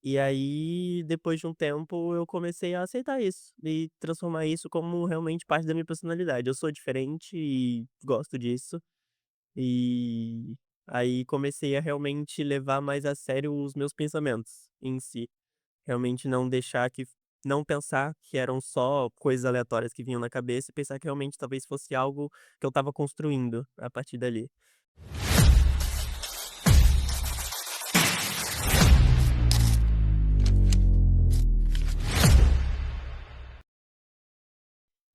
E aí, depois de um tempo, eu comecei a aceitar isso e transformar isso como realmente parte da minha personalidade. Eu sou diferente e gosto disso. E aí comecei a realmente levar mais a sério os meus pensamentos em si. Realmente não pensar que eram só coisas aleatórias que vinham na cabeça e pensar que realmente talvez fosse algo que eu estava construindo a partir dali.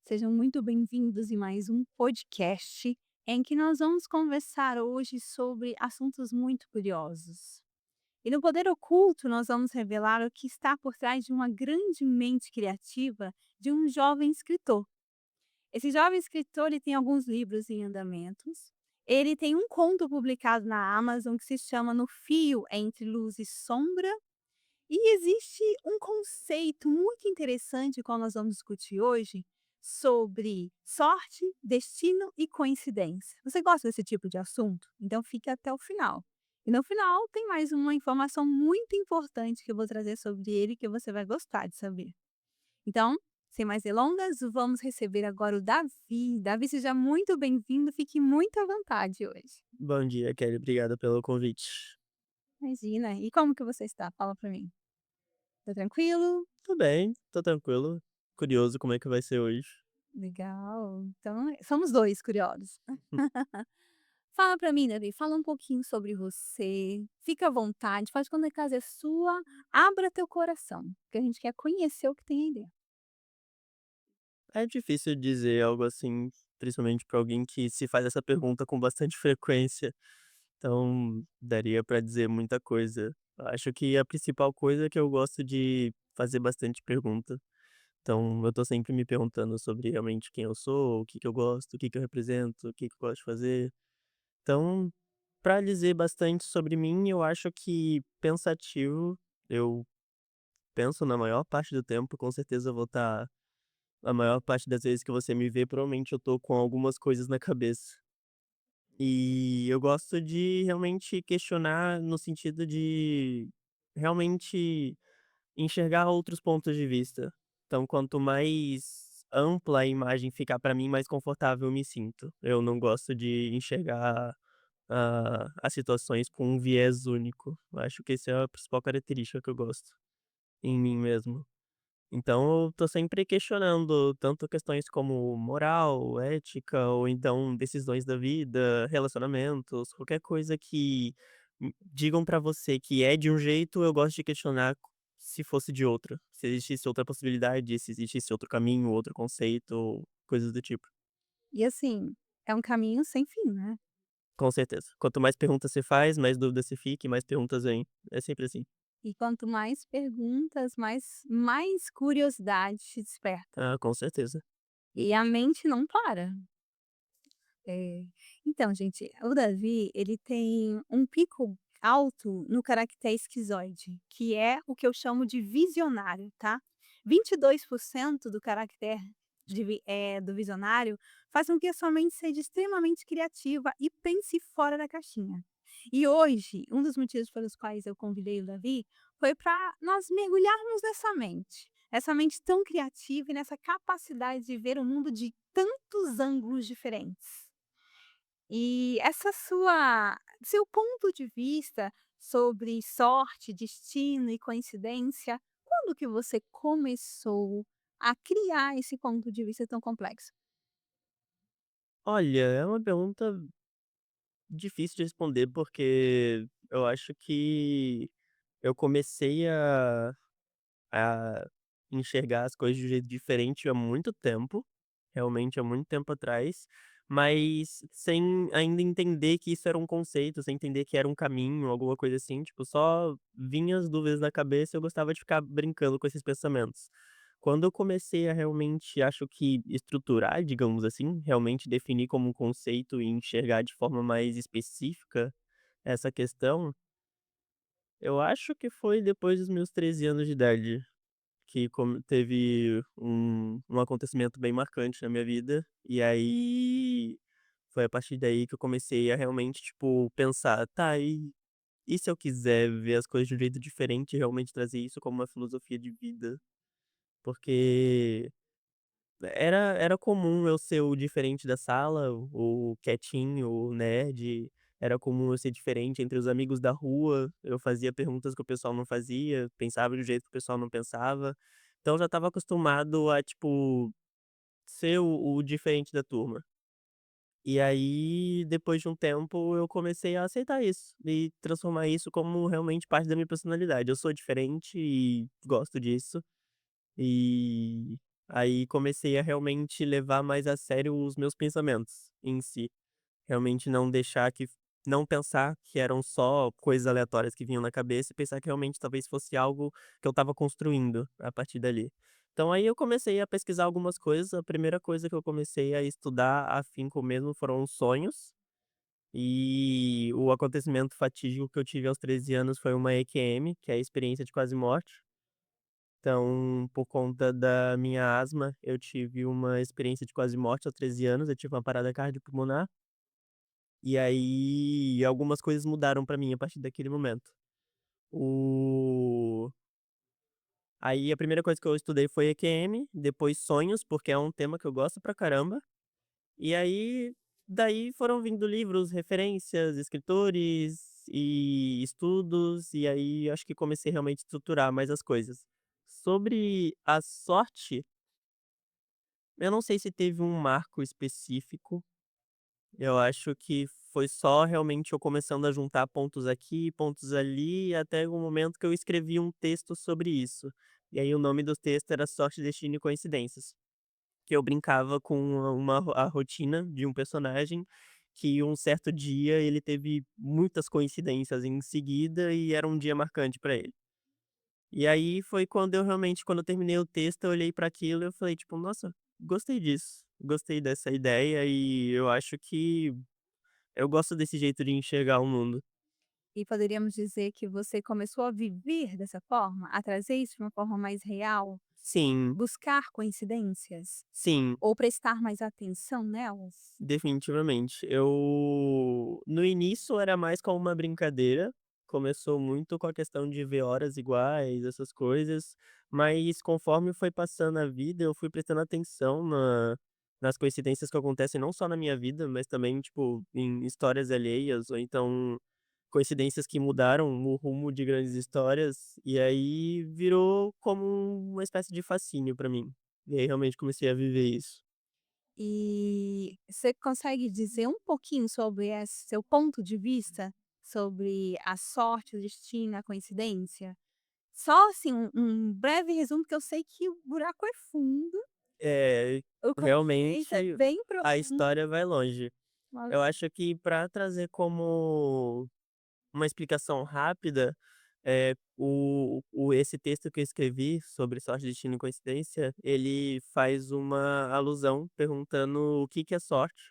Sejam muito bem-vindos em mais um podcast em que nós vamos conversar hoje sobre assuntos muito curiosos. E no Poder Oculto, nós vamos revelar o que está por trás de uma grande mente criativa de um jovem escritor. Esse jovem escritor ele tem alguns livros em andamentos. Ele tem um conto publicado na Amazon que se chama No Fio Entre Luz e Sombra. E existe um conceito muito interessante qual nós vamos discutir hoje sobre sorte, destino e coincidência. Você gosta desse tipo de assunto? Então fique até o final. E no final tem mais uma informação muito importante que eu vou trazer sobre ele que você vai gostar de saber. Então, sem mais delongas, vamos receber agora o Davi. Davi, seja muito bem-vindo, fique muito à vontade hoje. Bom dia, Kelly. Obrigado pelo convite. Imagina, e como que você está? Fala para mim. Tá tranquilo? Tô bem, tô tranquilo. Curioso como é que vai ser hoje. Legal, então somos 2 curiosos. Fala pra mim, Davi, fala um pouquinho sobre você, fica à vontade, faz quando a casa é sua, abra teu coração, que a gente quer conhecer o que tem aí dentro. É difícil dizer algo assim, principalmente pra alguém que se faz essa pergunta com bastante frequência. Então, daria pra dizer muita coisa. Acho que a principal coisa é que eu gosto de fazer bastante pergunta. Então, eu tô sempre me perguntando sobre realmente quem eu sou, o que que eu gosto, o que que eu represento, o que que eu gosto de fazer. Então, pra dizer bastante sobre mim, eu acho que pensativo, eu penso na maior parte do tempo, com certeza eu vou estar a maior parte das vezes que você me vê, provavelmente eu tô com algumas coisas na cabeça. E eu gosto de realmente questionar no sentido de realmente enxergar outros pontos de vista. Então, quanto mais ampla a imagem ficar pra mim, mais confortável eu me sinto. Eu não gosto de enxergar as situações com um viés único. Eu acho que essa é a principal característica que eu gosto em mim mesmo. Então eu tô sempre questionando tanto questões como moral, ética ou então decisões da vida, relacionamentos, qualquer coisa que digam pra você que é de um jeito, eu gosto de questionar se fosse de outro. Se existisse outra possibilidade, se existisse outro caminho, outro conceito, coisas do tipo. E assim, é um caminho sem fim, né. Com certeza. Quanto mais perguntas você faz, mais dúvidas você fica e mais perguntas vêm. É sempre assim. E quanto mais perguntas, mais curiosidade te desperta. Ah, com certeza. E a mente não para. É. Então, gente, o Davi, ele tem um pico alto no caractere esquizoide, que é o que eu chamo de visionário, tá? 22% do caractere do visionário faz com que a sua mente seja extremamente criativa e pense fora da caixinha. E hoje, um dos motivos pelos quais eu convidei o Davi foi para nós mergulharmos nessa mente. Essa mente tão criativa e nessa capacidade de ver o mundo de tantos ângulos diferentes. E essa sua seu ponto de vista sobre sorte, destino e coincidência, quando que você começou a criar esse ponto de vista tão complexo? Olha, é uma pergunta difícil de responder, porque eu acho que eu comecei a enxergar as coisas de um jeito diferente há muito tempo, realmente há muito tempo atrás, mas sem ainda entender que isso era um conceito, sem entender que era um caminho, alguma coisa assim, tipo, só vinha as dúvidas na cabeça e eu gostava de ficar brincando com esses pensamentos. Quando eu comecei a realmente, acho que estruturar, digamos assim, realmente definir como um conceito e enxergar de forma mais específica essa questão, eu acho que foi depois dos meus 13 anos de idade. Que teve um acontecimento bem marcante na minha vida, e aí foi a partir daí que eu comecei a realmente, tipo, pensar: "Tá, e se eu quiser ver as coisas de um jeito diferente e realmente trazer isso como uma filosofia de vida? Porque era comum eu ser o diferente da sala, o quietinho, o nerd, era comum eu ser diferente entre os amigos da rua, eu fazia perguntas que o pessoal não fazia, pensava de um jeito que o pessoal não pensava. Então eu já estava acostumado a, tipo, ser o diferente da turma. E aí, depois de um tempo, eu comecei a aceitar isso e transformar isso como realmente parte da minha personalidade. Eu sou diferente e gosto disso. E aí comecei a realmente levar mais a sério os meus pensamentos em si. Realmente não pensar que eram só coisas aleatórias que vinham na cabeça e pensar que realmente talvez fosse algo que eu estava construindo a partir dali. Então aí eu comecei a pesquisar algumas coisas, a primeira coisa que eu comecei a estudar afinco mesmo foram os sonhos, e o acontecimento fatídico que eu tive aos 13 anos foi uma EQM, que é a experiência de quase morte. Então, por conta da minha asma, eu tive uma experiência de quase morte aos 13 anos, eu tive uma parada cardiopulmonar. E aí, algumas coisas mudaram pra mim a partir daquele momento. O Aí a primeira coisa que eu estudei foi EQM, depois sonhos, porque é um tema que eu gosto pra caramba. E aí, daí foram vindo livros, referências, escritores e estudos, e aí acho que comecei realmente a estruturar mais as coisas. Sobre a sorte, eu não sei se teve um marco específico. Eu acho que foi só realmente eu começando a juntar pontos aqui, pontos ali, até o momento que eu escrevi um texto sobre isso. E aí o nome do texto era Sorte, Destino e Coincidências, que eu brincava com a rotina de um personagem, que um certo dia ele teve muitas coincidências em seguida e era um dia marcante pra ele. E aí foi quando eu terminei o texto, eu olhei pra aquilo e eu falei tipo: "Nossa, gostei disso, gostei dessa ideia e eu acho que eu gosto desse jeito de enxergar o mundo". E poderíamos dizer que você começou a viver dessa forma, a trazer isso de uma forma mais real, Sim, buscar coincidências sim, ou prestar mais atenção nelas? definitivamente. Eu no início era mais como uma brincadeira, começou muito com a questão de ver horas iguais, essas coisas, mas conforme foi passando a vida, eu fui prestando atenção nas coincidências que acontecem não só na minha vida, mas também, tipo, em histórias alheias ou então coincidências que mudaram o rumo de grandes histórias, e aí virou como uma espécie de fascínio pra mim. E aí realmente comecei a viver isso. E você consegue dizer um pouquinho sobre esse seu ponto de vista sobre a sorte, o destino, a coincidência? Só assim um breve resumo, porque eu sei que o buraco é fundo, É, o conceito é realmente bem a profundo, história vai longe. mas Eu acho que pra trazer como uma explicação rápida, esse texto que eu escrevi sobre sorte, destino e coincidência, ele faz uma alusão perguntando o que que é sorte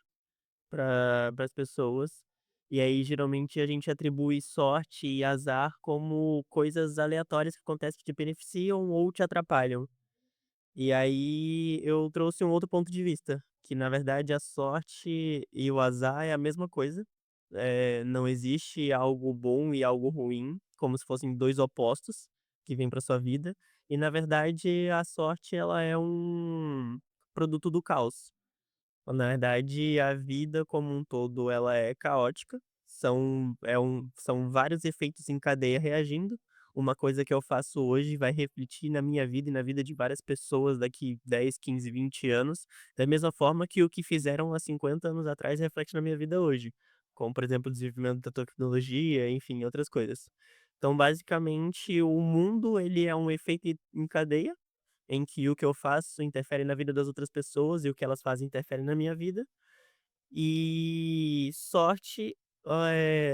para as pessoas. E aí, geralmente, a gente atribui sorte e azar como coisas aleatórias que acontecem que te beneficiam ou te atrapalham. E aí eu trouxe um outro ponto de vista, que na verdade a sorte e o azar é a mesma coisa. Não existe algo bom e algo ruim, como se fossem 2 opostos que vêm para sua vida, e na verdade a sorte ela é um produto do caos. Na verdade, a vida como um todo, ela é caótica, são vários efeitos em cadeia reagindo. Uma coisa que eu faço hoje vai refletir na minha vida e na vida de várias pessoas daqui 10, 15, 20 anos, da mesma forma que o que fizeram há 50 anos atrás reflete na minha vida hoje, como, por exemplo, o desenvolvimento da tecnologia, enfim, outras coisas. Então, basicamente, o mundo, ele é um efeito em cadeia, em que o que eu faço interfere na vida das outras pessoas e o que elas fazem interfere na minha vida. E sorte,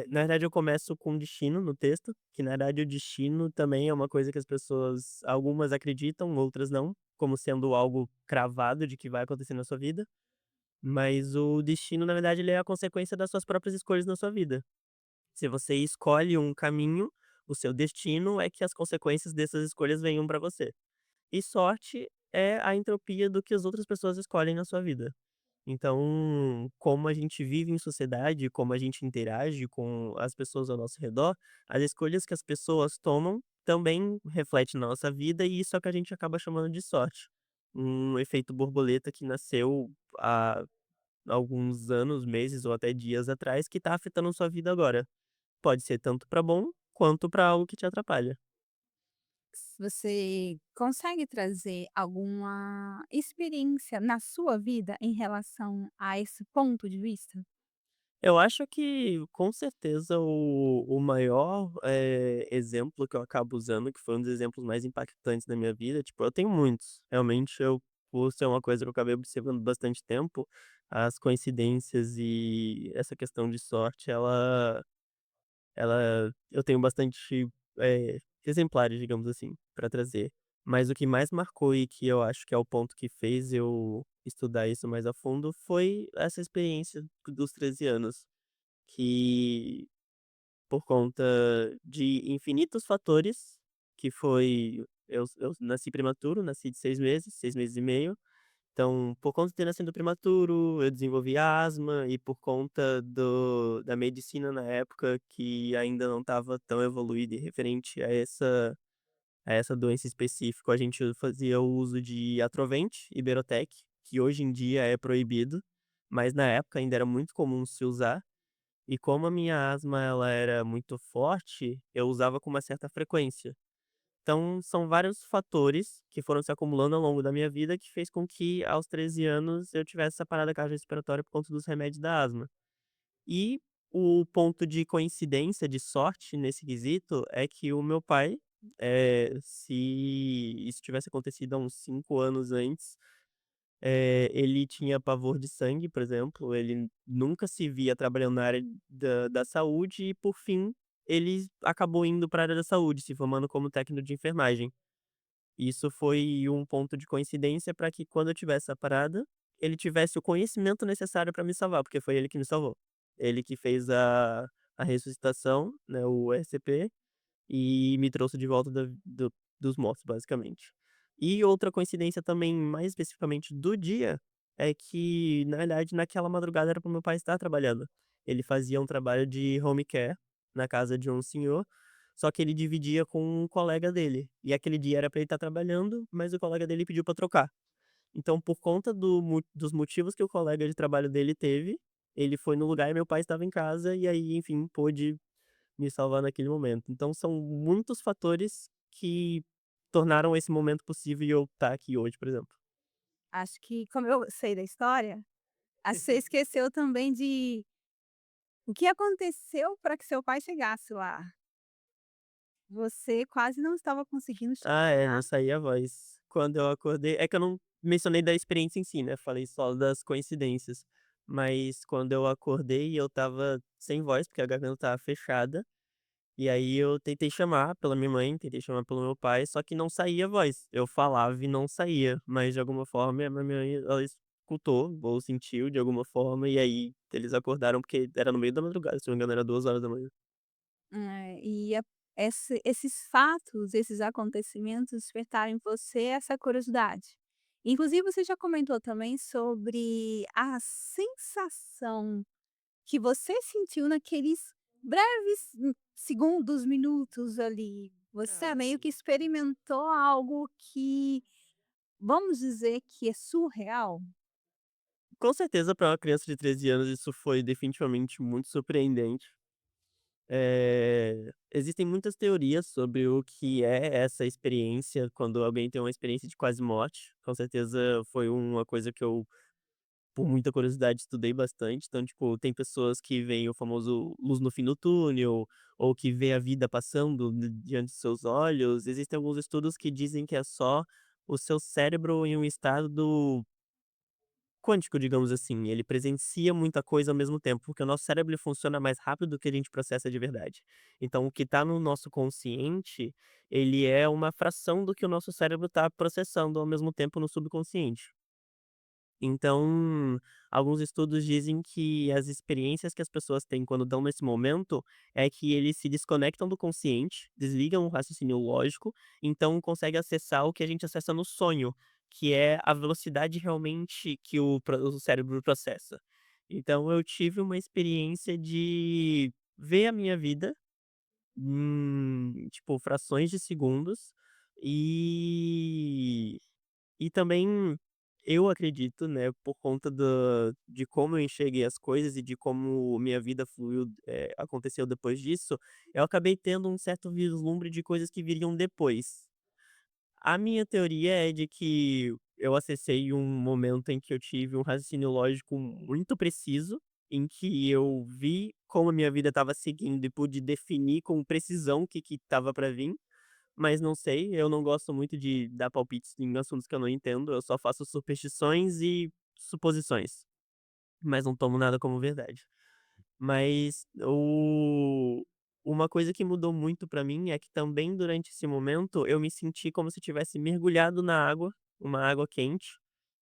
na verdade eu começo com destino no texto, que na verdade o destino também é uma coisa que as pessoas algumas acreditam, outras não, como sendo algo cravado de que vai acontecer na sua vida, mas o destino na verdade ele é a consequência das suas próprias escolhas na sua vida. Se você escolhe um caminho, o seu destino é que as consequências dessas escolhas venham para você. E sorte é a entropia do que as outras pessoas escolhem na sua vida. Então, como a gente vive em sociedade, como a gente interage com as pessoas ao nosso redor, as escolhas que as pessoas tomam também reflete na nossa vida e isso é o que a gente acaba chamando de sorte. Um efeito borboleta que nasceu há alguns anos, meses ou até dias atrás, que está afetando sua vida agora. Pode ser tanto para bom, quanto para algo que te atrapalha. Você consegue trazer alguma experiência na sua vida em relação a esse ponto de vista? Eu acho que, com certeza, o maior, exemplo que eu acabo usando, que foi um dos exemplos mais impactantes da minha vida, tipo, eu tenho muitos. Realmente, por ser uma coisa que eu acabei observando bastante tempo, as coincidências e essa questão de sorte, eu tenho bastante, exemplares, digamos assim, para trazer. Mas o que mais marcou e que eu acho que é o ponto que fez eu estudar isso mais a fundo, foi essa experiência dos 13 anos. Que por conta de infinitos fatores, que foi eu nasci prematuro, nasci de 6 meses e meio, então por conta de ter nascido prematuro, eu desenvolvi asma e por conta da medicina na época que ainda não estava tão evoluída e referente a essa doença específica, a gente fazia o uso de Atrovent e Berotec, que hoje em dia é proibido, mas na época ainda era muito comum se usar. E como a minha asma ela era muito forte, eu usava com uma certa frequência. Então são vários fatores que foram se acumulando ao longo da minha vida que fez com que aos 13 anos eu tivesse essa parada cardiorrespiratória por conta dos remédios da asma. E o ponto de coincidência, de sorte nesse quesito, é que o meu pai, se isso tivesse acontecido há uns 5 anos antes, ele tinha pavor de sangue, por exemplo, ele nunca se via trabalhando na área da saúde e, por fim, ele acabou indo para a área da saúde, se formando como técnico de enfermagem. Isso foi um ponto de coincidência para que quando eu tivesse essa parada, ele tivesse o conhecimento necessário para me salvar, porque foi ele que me salvou. Ele que fez a ressuscitação, né, o RCP, e me trouxe de volta dos mortos, basicamente. E outra coincidência também, mais especificamente do dia, é que, na verdade, naquela madrugada era para o meu pai estar trabalhando. Ele fazia um trabalho de home care na casa de um senhor, só que ele dividia com um colega dele. E aquele dia era para ele estar trabalhando, mas o colega dele pediu para trocar. Então, por conta dos motivos que o colega de trabalho dele teve, ele foi no lugar e meu pai estava em casa, e aí, enfim, pôde me salvar naquele momento. Então são muitos fatores que tornaram esse momento possível e eu estar aqui hoje, por exemplo. Acho que, como eu sei da história, acho que você esqueceu também de o que aconteceu para que seu pai chegasse lá. Você quase não estava conseguindo Ah, é, chegar. não saía a voz. Quando eu acordei é que eu não mencionei da experiência em si, né, falei só das coincidências. Mas quando eu acordei, eu estava sem voz, porque a garganta estava fechada. E aí eu tentei chamar pela minha mãe, tentei chamar pelo meu pai, só que não saía a voz. Eu falava e não saía, mas de alguma forma a minha mãe, ela escutou ou sentiu de alguma forma, e aí eles acordaram, porque era no meio da madrugada, se não me engano era 2 horas da manhã. E esses fatos, esses acontecimentos despertaram em você essa curiosidade. Inclusive você já comentou também sobre a sensação que você sentiu naqueles breves segundos, minutos ali. Você Ah, meio que sim. experimentou algo que, vamos dizer que é surreal? Com certeza para uma criança de 13 anos isso foi definitivamente muito surpreendente. Existem muitas teorias sobre o que é essa experiência, quando alguém tem uma experiência de quase morte. Com certeza foi uma coisa que eu, por muita curiosidade, estudei bastante. Então, tipo, tem pessoas que veem o famoso luz no fim do túnel, ou que vê a vida passando diante de seus olhos. Existem alguns estudos que dizem que é só o seu cérebro em um estado quântico, digamos assim, ele presencia muita coisa ao mesmo tempo, porque o nosso cérebro ele funciona mais rápido do que a gente processa de verdade. Então o que está no nosso consciente, ele é uma fração do que o nosso cérebro está processando ao mesmo tempo no subconsciente. Então, alguns estudos dizem que as experiências que as pessoas têm quando estão nesse momento, é que eles se desconectam do consciente, desligam o raciocínio lógico, então consegue acessar o que a gente acessa no sonho, que é a velocidade realmente que o cérebro processa. Então eu tive uma experiência de ver a minha vida, tipo, frações de segundos, e também eu acredito, né, por conta de como eu enxerguei as coisas e de como minha vida fluiu, aconteceu depois disso, eu acabei tendo um certo vislumbre de coisas que viriam depois. A minha teoria é de que eu acessei um momento em que eu tive um raciocínio lógico muito preciso, em que eu vi como a minha vida estava seguindo e pude definir com precisão o que estava para vir, mas não sei, eu não gosto muito de dar palpites em assuntos que eu não entendo, eu só faço superstições e suposições, mas não tomo nada como verdade. Mas uma coisa que mudou muito pra mim é que também durante esse momento eu me senti como se tivesse mergulhado na água, uma água quente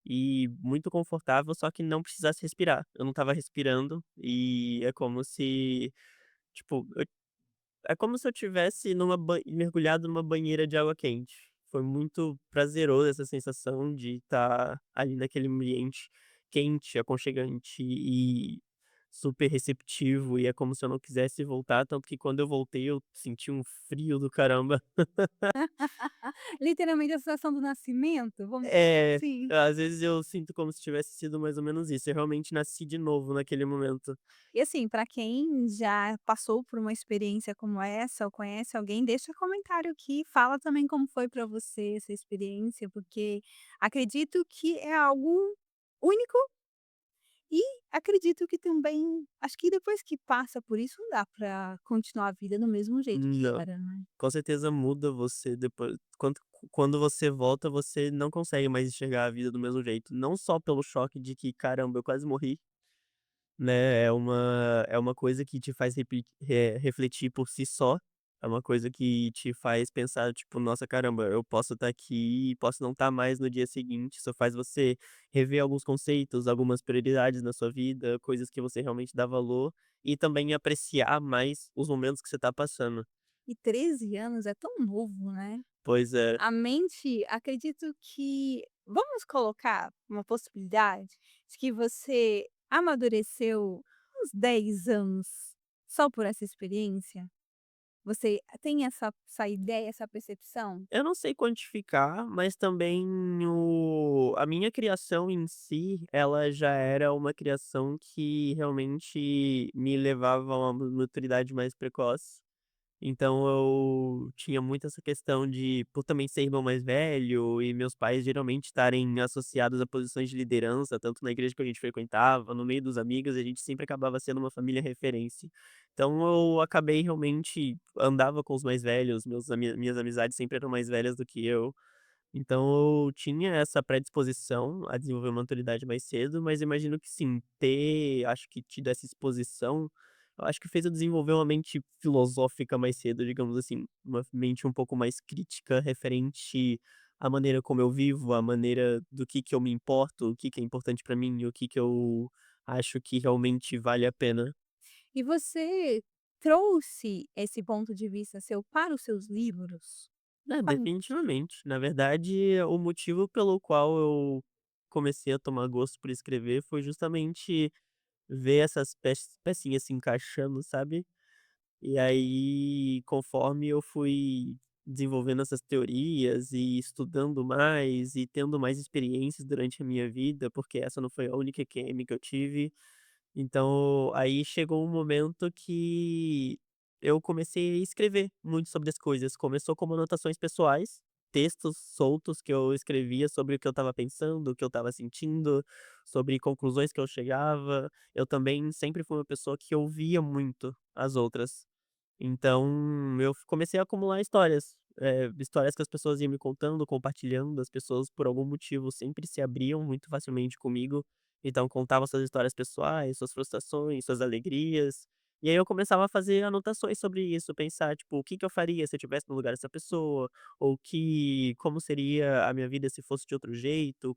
e muito confortável, só que não precisasse respirar. Eu não estava respirando e é como se, tipo, é como se eu tivesse mergulhado numa banheira de água quente. Foi muito prazeroso essa sensação de estar ali naquele ambiente quente, aconchegante e super receptivo, e é como se eu não quisesse voltar, tanto que quando eu voltei eu senti um frio do caramba. Literalmente a sensação do nascimento, vamos colocar É, assim. às vezes eu sinto como se tivesse sido mais ou menos isso, eu realmente nasci de novo naquele momento. E assim, para quem já passou por uma experiência como essa ou conhece alguém, deixa comentário aqui, fala também como foi para você essa experiência, porque acredito que é algo único e acredito que também acho que depois que passa por isso não dá para continuar a vida do mesmo jeito que Não. era, né. Com certeza muda você depois quando você volta, você não consegue mais enxergar a vida do mesmo jeito, não só pelo choque de que: "Caramba, eu quase morri", né, é uma coisa que te faz refletir por si só, é uma coisa que te faz pensar, tipo: "Nossa, caramba, eu posso estar aqui e posso não estar mais no dia seguinte", isso faz você rever alguns conceitos, algumas prioridades na sua vida, coisas que você realmente dá valor, e também apreciar mais os momentos que você está passando. E 13 anos é tão novo, né. Pois é. A mente, acredito que vamos colocar uma possibilidade de que você amadureceu uns 10 anos só por essa experiência? Você tem essa ideia, essa percepção? Eu não sei quantificar, mas também a minha criação em si, ela já era uma criação que realmente me levava a uma maturidade mais precoce. Então eu tinha muito essa questão de, por também ser irmão mais velho e meus pais geralmente estarem associados a posições de liderança, tanto na igreja que a gente frequentava, no meio dos amigos, a gente sempre acabava sendo uma família referência. Então eu acabei realmente andava com os mais velhos, minhas amizades sempre eram mais velhas do que eu. Então eu tinha essa predisposição a desenvolver uma maturidade mais cedo, mas imagino que sim, acho que tido essa exposição, eu acho que fez eu desenvolver uma mente filosófica mais cedo, digamos assim, uma mente um pouco mais crítica referente à maneira como eu vivo, à maneira do que eu me importo, o que é importante pra mim, o que eu acho que realmente vale a pena. E você trouxe esse ponto de vista seu para os seus livros? É, Para o definitivamente. Na verdade, o motivo pelo qual eu comecei a tomar gosto por escrever foi justamente ver essas pecinhas se encaixando, sabe. E aí, conforme eu fui desenvolvendo essas teorias e estudando mais e tendo mais experiências durante a minha vida, porque essa não foi a única QM que eu tive, então, aí chegou um momento que eu comecei a escrever muito sobre as coisas. Começou como anotações pessoais, textos soltos que eu escrevia sobre o que eu estava pensando, o que eu estava sentindo, sobre conclusões que eu chegava. Eu também sempre fui uma pessoa que ouvia muito as outras. Então, eu comecei a acumular histórias, histórias que as pessoas iam me contando, compartilhando, as pessoas por algum motivo sempre se abriam muito facilmente comigo, então contavam suas histórias pessoais, suas frustrações, suas alegrias, e aí eu começava a fazer anotações sobre isso, pensar tipo: "O que que eu faria se eu estivesse no lugar dessa pessoa?", ou como seria a minha vida se fosse de outro jeito,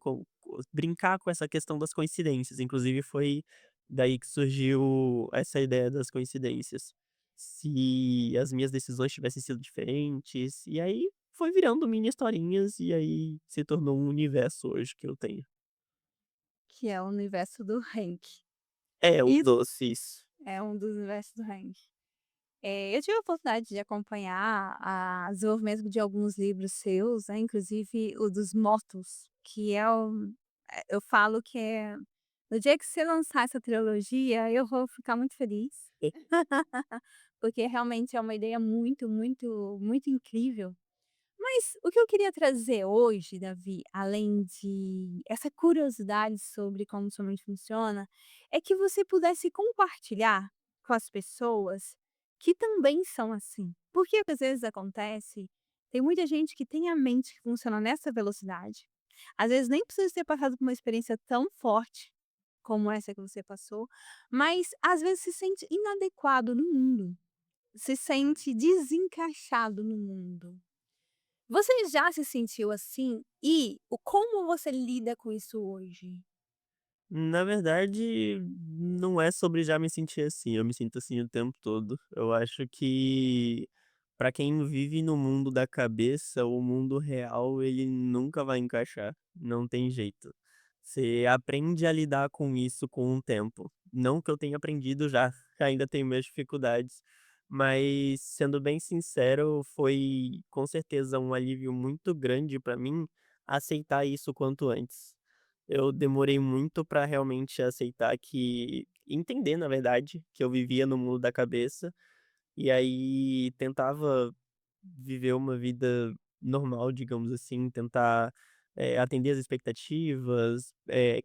brincar com essa questão das coincidências, inclusive foi daí que surgiu essa ideia das coincidências. Se as minhas decisões tivessem sido diferentes, e aí foi virando mini historinhas e aí se tornou um universo hoje que eu tenho. que é o universo do Hank. É, o Isso doces. é um dos universos do Hank. Eu tive a oportunidade de acompanhar a desenvolvimento de alguns livros seus, né, inclusive o dos Mortos, que eu falo que no dia que você lançar essa trilogia, eu vou ficar muito feliz, porque realmente é uma ideia muito, muito, muito incrível. Mas o que eu queria trazer hoje, Davi, além de essa curiosidade sobre como sua mente funciona, é que você pudesse compartilhar com as pessoas que também são assim. Porque às vezes acontece, tem muita gente que tem a mente que funciona nessa velocidade. Às vezes nem precisa ter passado por uma experiência tão forte como essa que você passou, mas às vezes se sente inadequado no mundo, se sente desencaixado no mundo. Você já se sentiu assim? E o como você lida com isso hoje? Na verdade, não é sobre já me sentir assim, eu me sinto assim o tempo todo. Eu acho que pra quem vive no mundo da cabeça, o mundo real ele nunca vai encaixar, não tem jeito. Você aprende a lidar com isso com o tempo. Não que eu tenha aprendido já, ainda tenho minhas dificuldades, mas sendo bem sincero, foi com certeza um alívio muito grande pra mim aceitar isso quanto antes. Eu demorei muito pra realmente aceitar que entender, na verdade, que eu vivia no mundo da cabeça, e aí tentava viver uma vida normal, digamos assim, tentar, atender as expectativas,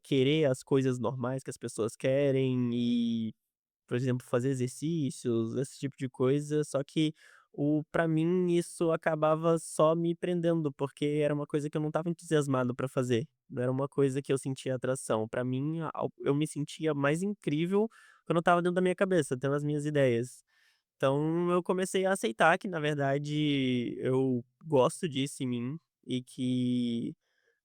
querer as coisas normais que as pessoas querem e por exemplo, fazer exercícios, esse tipo de coisa, só que pra mim isso acabava só me prendendo, porque era uma coisa que eu não estava entusiasmado pra fazer, não era uma coisa que eu sentia atração. Pra mim, eu me sentia mais incrível quando eu estava dentro da minha cabeça, tendo as minhas ideias. Então eu comecei a aceitar que na verdade eu gosto disso em mim, e que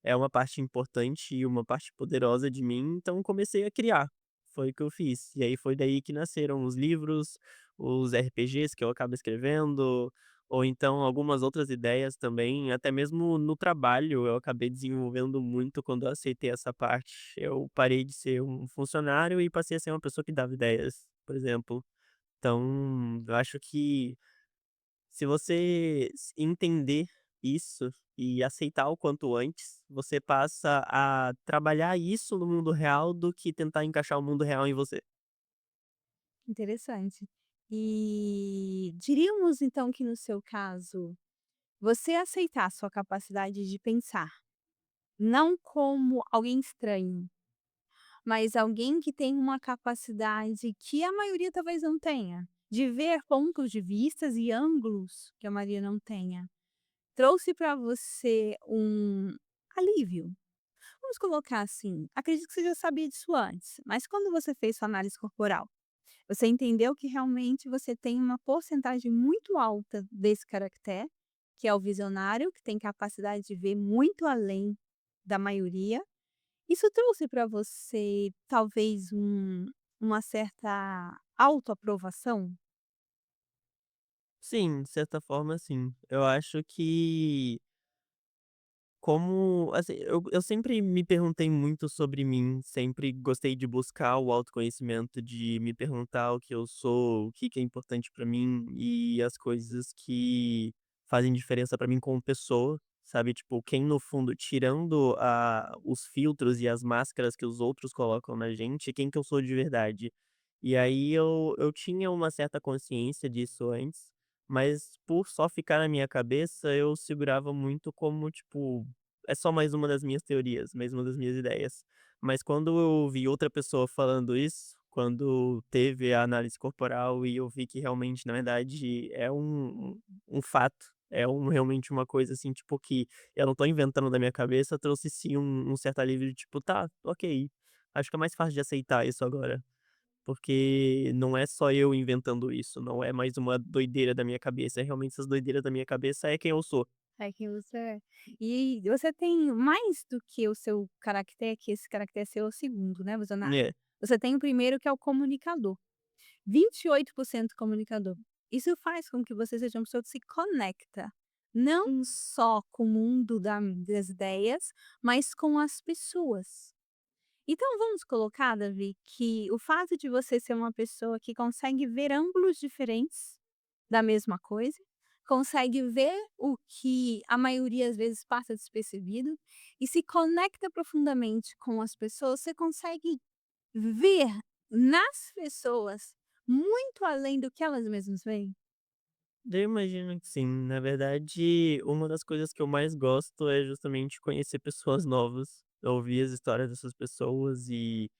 é uma parte importante e uma parte poderosa de mim, então comecei a criar. Foi o que eu fiz. E aí foi daí que nasceram os livros, os RPGs que eu acabo escrevendo, ou então algumas outras ideias também, até mesmo no trabalho eu acabei desenvolvendo muito quando eu aceitei essa parte. Eu parei de ser um funcionário e passei a ser uma pessoa que dava ideias, por exemplo. Então, eu acho que se você entender isso e aceitar o quanto antes, você passa a trabalhar isso no mundo real do que tentar encaixar o mundo real em você. Interessante. E diríamos então que no seu caso, você aceitar a sua capacidade de pensar, não como alguém estranho, mas alguém que tem uma capacidade que a maioria talvez não tenha, de ver pontos de vistas e ângulos que a maioria não tenha. Trouxe para você um alívio. Vamos colocar assim, acredito que você já sabia disso antes, mas quando você fez sua análise corporal, você entendeu que realmente você tem uma porcentagem muito alta desse caractere, que é o visionário, que tem capacidade de ver muito além da maioria. Isso trouxe para você talvez uma certa autoaprovação? Sim, de certa forma sim. Eu acho que como, assim, eu sempre me perguntei muito sobre mim, sempre gostei de buscar o autoconhecimento, de me perguntar o que eu sou, o que que é importante pra mim e as coisas que fazem diferença pra mim como pessoa, sabe, tipo, quem no fundo tirando os filtros e as máscaras que os outros colocam na gente, quem que eu sou de verdade. E aí eu tinha uma certa consciência disso antes, mas por só ficar na minha cabeça, eu segurava muito como, tipo, é só mais uma das minhas teorias, mais uma das minhas ideias. Mas quando eu vi outra pessoa falando isso, quando teve a análise corporal e eu vi que realmente, na verdade, é um fato, é realmente uma coisa, assim, tipo, que eu não tô inventando da minha cabeça, trouxe sim um certo alívio de tipo: "Tá, ok, acho que é mais fácil de aceitar isso agora". Porque não é só eu inventando isso, não é mais uma doideira da minha cabeça, é realmente essas doideiras da minha cabeça é quem eu sou. É quem você é. E você tem mais do que o seu caractere, que esse caractere seu é o segundo, né, visionário. É. Você tem o primeiro que é o comunicador, 28% comunicador. Isso faz com que você seja uma pessoa que se conecta. não só com o mundo das ideias, mas com as pessoas. Então vamos colocar, Davi, que o fato de você ser uma pessoa que consegue ver ângulos diferentes da mesma coisa, consegue ver o que a maioria às vezes passa despercebido e se conecta profundamente com as pessoas, você consegue ver nas pessoas muito além do que elas mesmas veem. Eu imagino que sim. Na verdade, uma das coisas que eu mais gosto é justamente conhecer pessoas novas, ouvir as histórias dessas pessoas e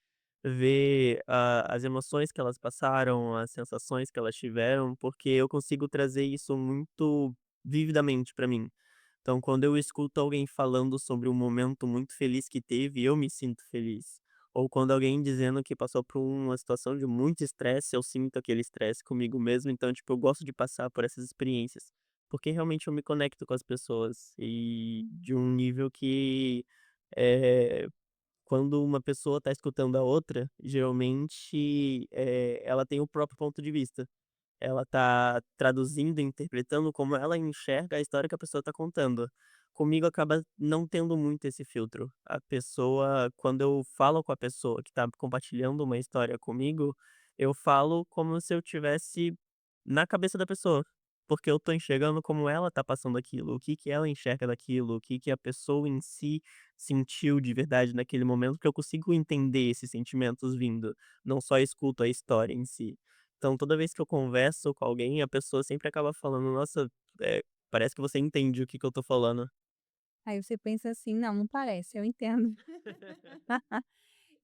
ver as emoções que elas passaram, as sensações que elas tiveram, porque eu consigo trazer isso muito vividamente pra mim. Então, quando eu escuto alguém falando sobre um momento muito feliz que teve, eu me sinto feliz. Ou quando alguém dizendo que passou por uma situação de muito estresse, eu sinto aquele estresse comigo mesmo. Então, tipo, eu gosto de passar por essas experiências, porque realmente eu me conecto com as pessoas e de um nível que, eh, quando uma pessoa está escutando a outra, geralmente, ela tem o próprio ponto de vista. Ela tá traduzindo, interpretando como ela enxerga a história que a pessoa tá contando. Comigo acaba não tendo muito esse filtro. A pessoa quando eu falo com a pessoa que tá compartilhando uma história comigo, eu falo como se eu tivesse na cabeça da pessoa, porque eu tô enxergando como ela tá passando aquilo, o que que ela enxerga daquilo, o que que a pessoa em si sentiu de verdade naquele momento, que eu consigo entender esses sentimentos vindo, não só escuto a história em si. Então toda vez que eu converso com alguém, a pessoa sempre acaba falando: "Nossa, parece que você entende o que que eu tô falando". Aí você pensa assim: "Não, não parece, eu entendo".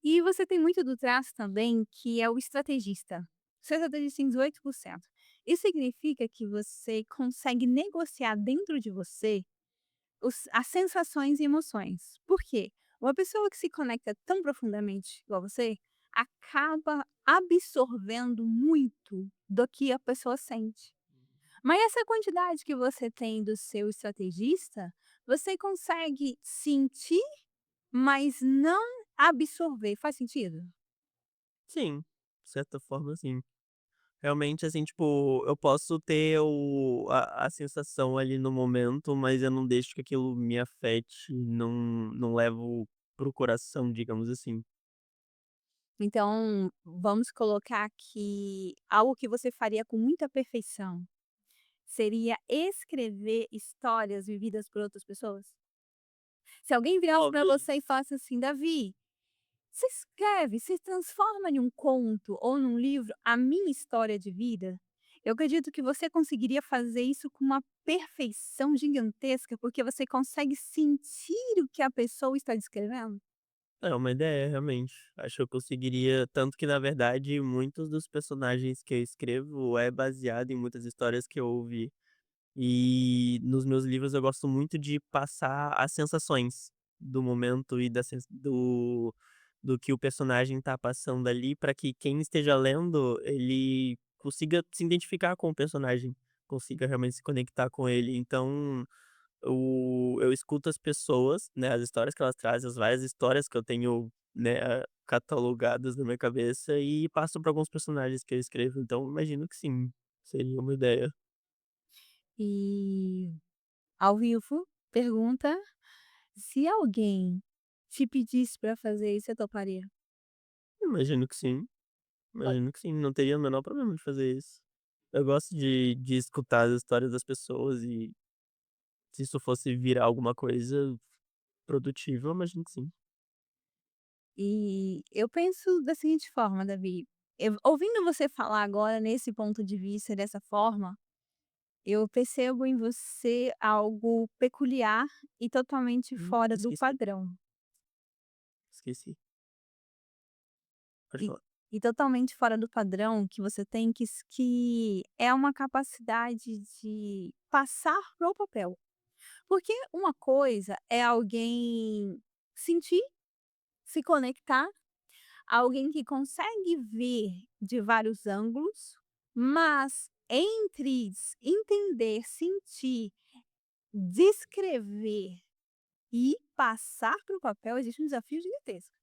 E você tem muito do traço também que é o estrategista. Seu estrategista tem 18%. Isso significa que você consegue negociar dentro de você as sensações e emoções. Por quê? Uma pessoa que se conecta tão profundamente igual você, acaba absorvendo muito do que a pessoa sente. Mas essa quantidade que você tem do seu estrategista, você consegue sentir, mas não absorver. Faz sentido? Sim, de certa forma sim. Realmente, assim, tipo, eu posso ter a sensação ali no momento, mas eu não deixo que aquilo me afete, não levo para o coração, digamos assim. Então, vamos colocar que algo que você faria com muita perfeição seria escrever histórias vividas por outras pessoas? Se alguém virasse para você e Talvez. falasse assim: "Davi, você escreve, você transforma em um conto ou num livro a minha história de vida", eu acredito que você conseguiria fazer isso com uma perfeição gigantesca, porque você consegue sentir o que a pessoa está descrevendo. É uma ideia, realmente. Acho que eu conseguiria tanto que, na verdade, muitos dos personagens que eu escrevo é baseado em muitas histórias que eu ouvi. E nos meus livros eu gosto muito de passar as sensações do momento e da do que o personagem tá passando ali, para que quem esteja lendo, ele consiga se identificar com o personagem, consiga realmente se conectar com ele. Então, eu escuto as pessoas, né, as histórias que elas trazem, as várias histórias que eu tenho, né, catalogadas na minha cabeça e passo para alguns personagens que eu escrevo. Então imagino que sim, seria uma ideia. E, ao vivo, pergunta: se alguém te pedisse para fazer isso, você toparia? Imagino que sim. Imagino que sim, não teria o menor problema de fazer isso. Eu gosto de escutar as histórias das pessoas e se isso fosse virar alguma coisa produtiva, eu imagino que sim. E eu penso da seguinte forma, Davi, ouvindo você falar agora nesse ponto de vista, dessa forma, eu percebo em você algo peculiar e totalmente fora do Esqueci, padrão. esqueci. Pode E, falar. e totalmente fora do padrão que você tem, que é uma capacidade de passar pro papel. Porque uma coisa é alguém sentir, se conectar. Alguém que consegue ver de vários ângulos, mas entre entender, sentir, descrever e passar para o papel existe um desafio gigantesco.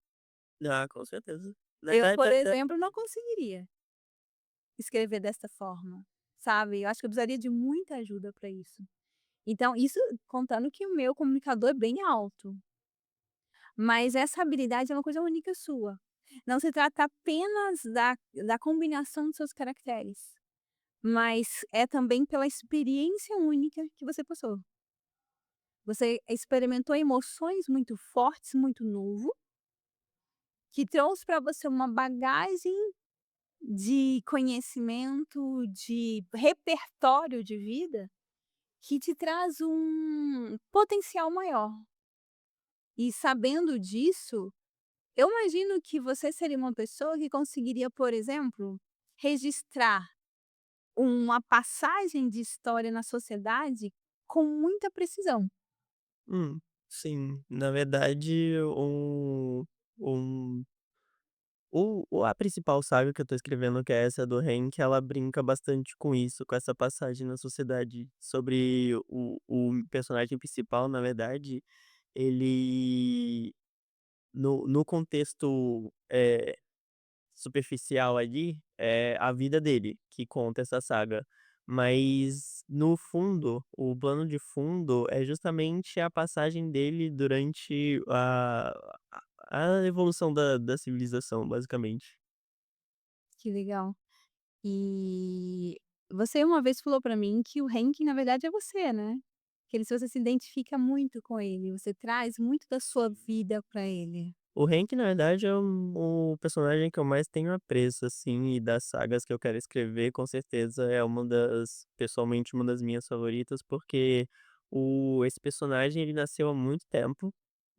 Ah, com certeza. Na Eu, verdade, por exemplo, não conseguiria escrever desta forma, sabe. Eu acho que eu precisaria de muita ajuda para isso. Então isso contando que o meu comunicador é bem alto, mas essa habilidade é uma coisa única sua. Não se trata apenas da combinação dos seus caracteres, mas é também pela experiência única que você passou. Você experimentou emoções muito fortes, muito novo, que trouxe para você uma bagagem de conhecimento, de repertório de vida, que te traz um potencial maior. E sabendo disso, eu imagino que você seria uma pessoa que conseguiria, por exemplo, registrar uma passagem de história na sociedade com muita precisão. Hum, sim. Na verdade, um a principal saga que eu tô escrevendo, que é essa do Hank, ela brinca bastante com isso, com essa passagem na sociedade. Sobre o personagem principal, na verdade, ele no contexto, superficial ali, é a vida dele que conta essa saga. Mas no fundo, o plano de fundo é justamente a passagem dele durante a evolução da civilização, basicamente. Que legal. E você uma vez falou para mim que o Henk na verdade é você, né? Que ele se você se identifica muito com ele, você traz muito da sua vida para ele. O Hank, na verdade, é o personagem que eu mais tenho apreço, assim, e das sagas que eu quero escrever, com certeza é uma das pessoalmente, uma das minhas favoritas, porque esse personagem, ele nasceu há muito tempo,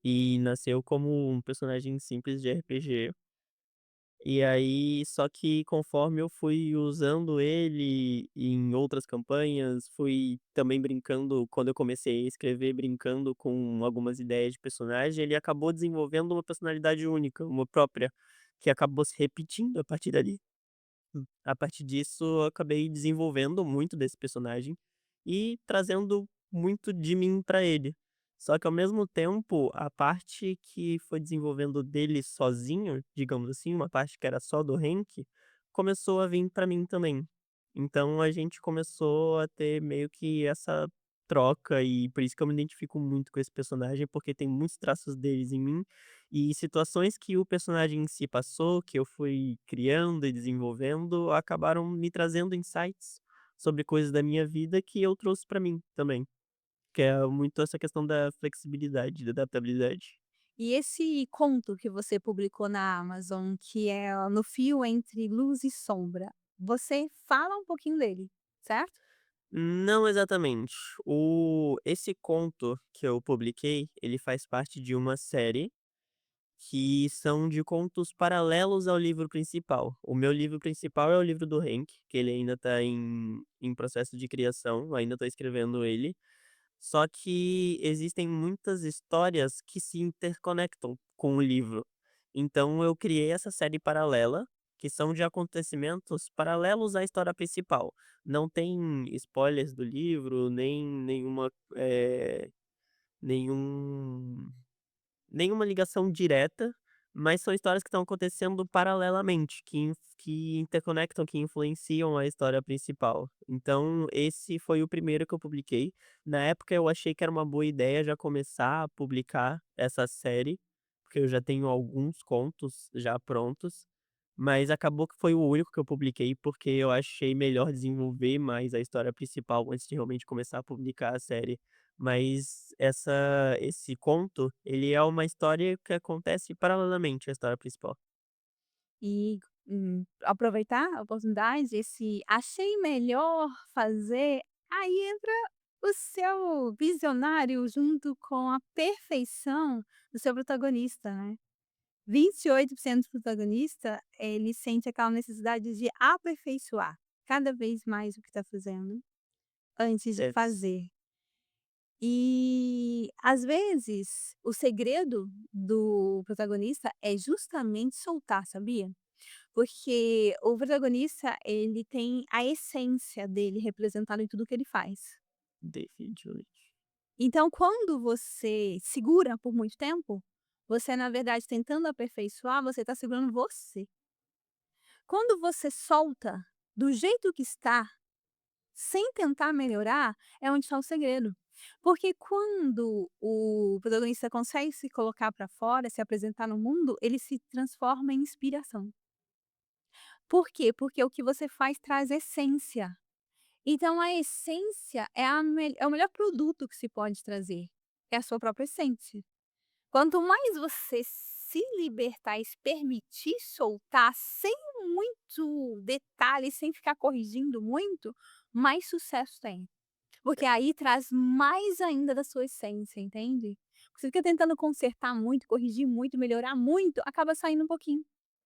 e nasceu como um personagem simples de RPG. E aí, só que conforme eu fui usando ele em outras campanhas, fui também brincando quando eu comecei a escrever, brincando com algumas ideias de personagem, ele acabou desenvolvendo uma personalidade única, uma própria, que acabou se repetindo a partir dali. A partir disso, eu acabei desenvolvendo muito desse personagem e trazendo muito de mim pra ele. Só que ao mesmo tempo, a parte que foi desenvolvendo dele sozinho, digamos assim, uma parte que era só do Hank, começou a vir pra mim também. Então a gente começou a ter meio que essa troca e por isso que eu me identifico muito com esse personagem, porque tem muitos traços deles em mim e situações que o personagem em si passou, que eu fui criando e desenvolvendo, acabaram me trazendo insights sobre coisas da minha vida que eu trouxe pra mim também, que é muito essa questão da flexibilidade, da adaptabilidade. E esse conto que você publicou na Amazon, que é No Fio Entre Luz e Sombra, você fala um pouquinho dele, certo? Não exatamente. Esse conto que eu publiquei, ele faz parte de uma série que são de contos paralelos ao livro principal. O meu livro principal é o livro do Hank, que ele ainda tá em processo de criação, ainda tô escrevendo ele. Só que existem muitas histórias que se interconectam com o livro. Então eu criei essa série paralela, que são de acontecimentos paralelos à história principal. Não tem spoilers do livro, nem nenhum nenhuma ligação direta, mas são histórias que estão acontecendo paralelamente, que interconectam, que influenciam a história principal. Então, esse foi o primeiro que eu publiquei. Na época eu achei que era uma boa ideia já começar a publicar essa série, porque eu já tenho alguns contos já prontos, mas acabou que foi o único que eu publiquei, porque eu achei melhor desenvolver mais a história principal antes de realmente começar a publicar a série. Mas esse conto, ele é uma história que acontece paralelamente à história principal. E, aproveitar a oportunidade, esse achei melhor fazer, aí entra o seu visionário junto com a perfeição do seu protagonista, né. 28% do protagonista, ele sente aquela necessidade de aperfeiçoar cada vez mais o que está fazendo, antes de É fazer. E, às vezes, o segredo do protagonista é justamente soltar, sabia? Porque o protagonista, ele tem a essência dele representada em tudo que ele faz. definitivamente. Então, quando você segura por muito tempo, você, na verdade, tentando aperfeiçoar, você está segurando você. Quando você solta do jeito que está, sem tentar melhorar, é onde está o segredo. Porque quando o protagonista consegue se colocar para fora, se apresentar no mundo, ele se transforma em inspiração. Por quê? Porque o que você faz traz essência. Então a essência é o melhor produto que se pode trazer, é a sua própria essência. Quanto mais você se libertar e se permitir soltar sem muito detalhe, sem ficar corrigindo muito, mais sucesso tem. Porque aí traz mais ainda da sua essência, entende? Você fica tentando consertar muito, corrigir muito, melhorar muito, acaba saindo um pouquinho.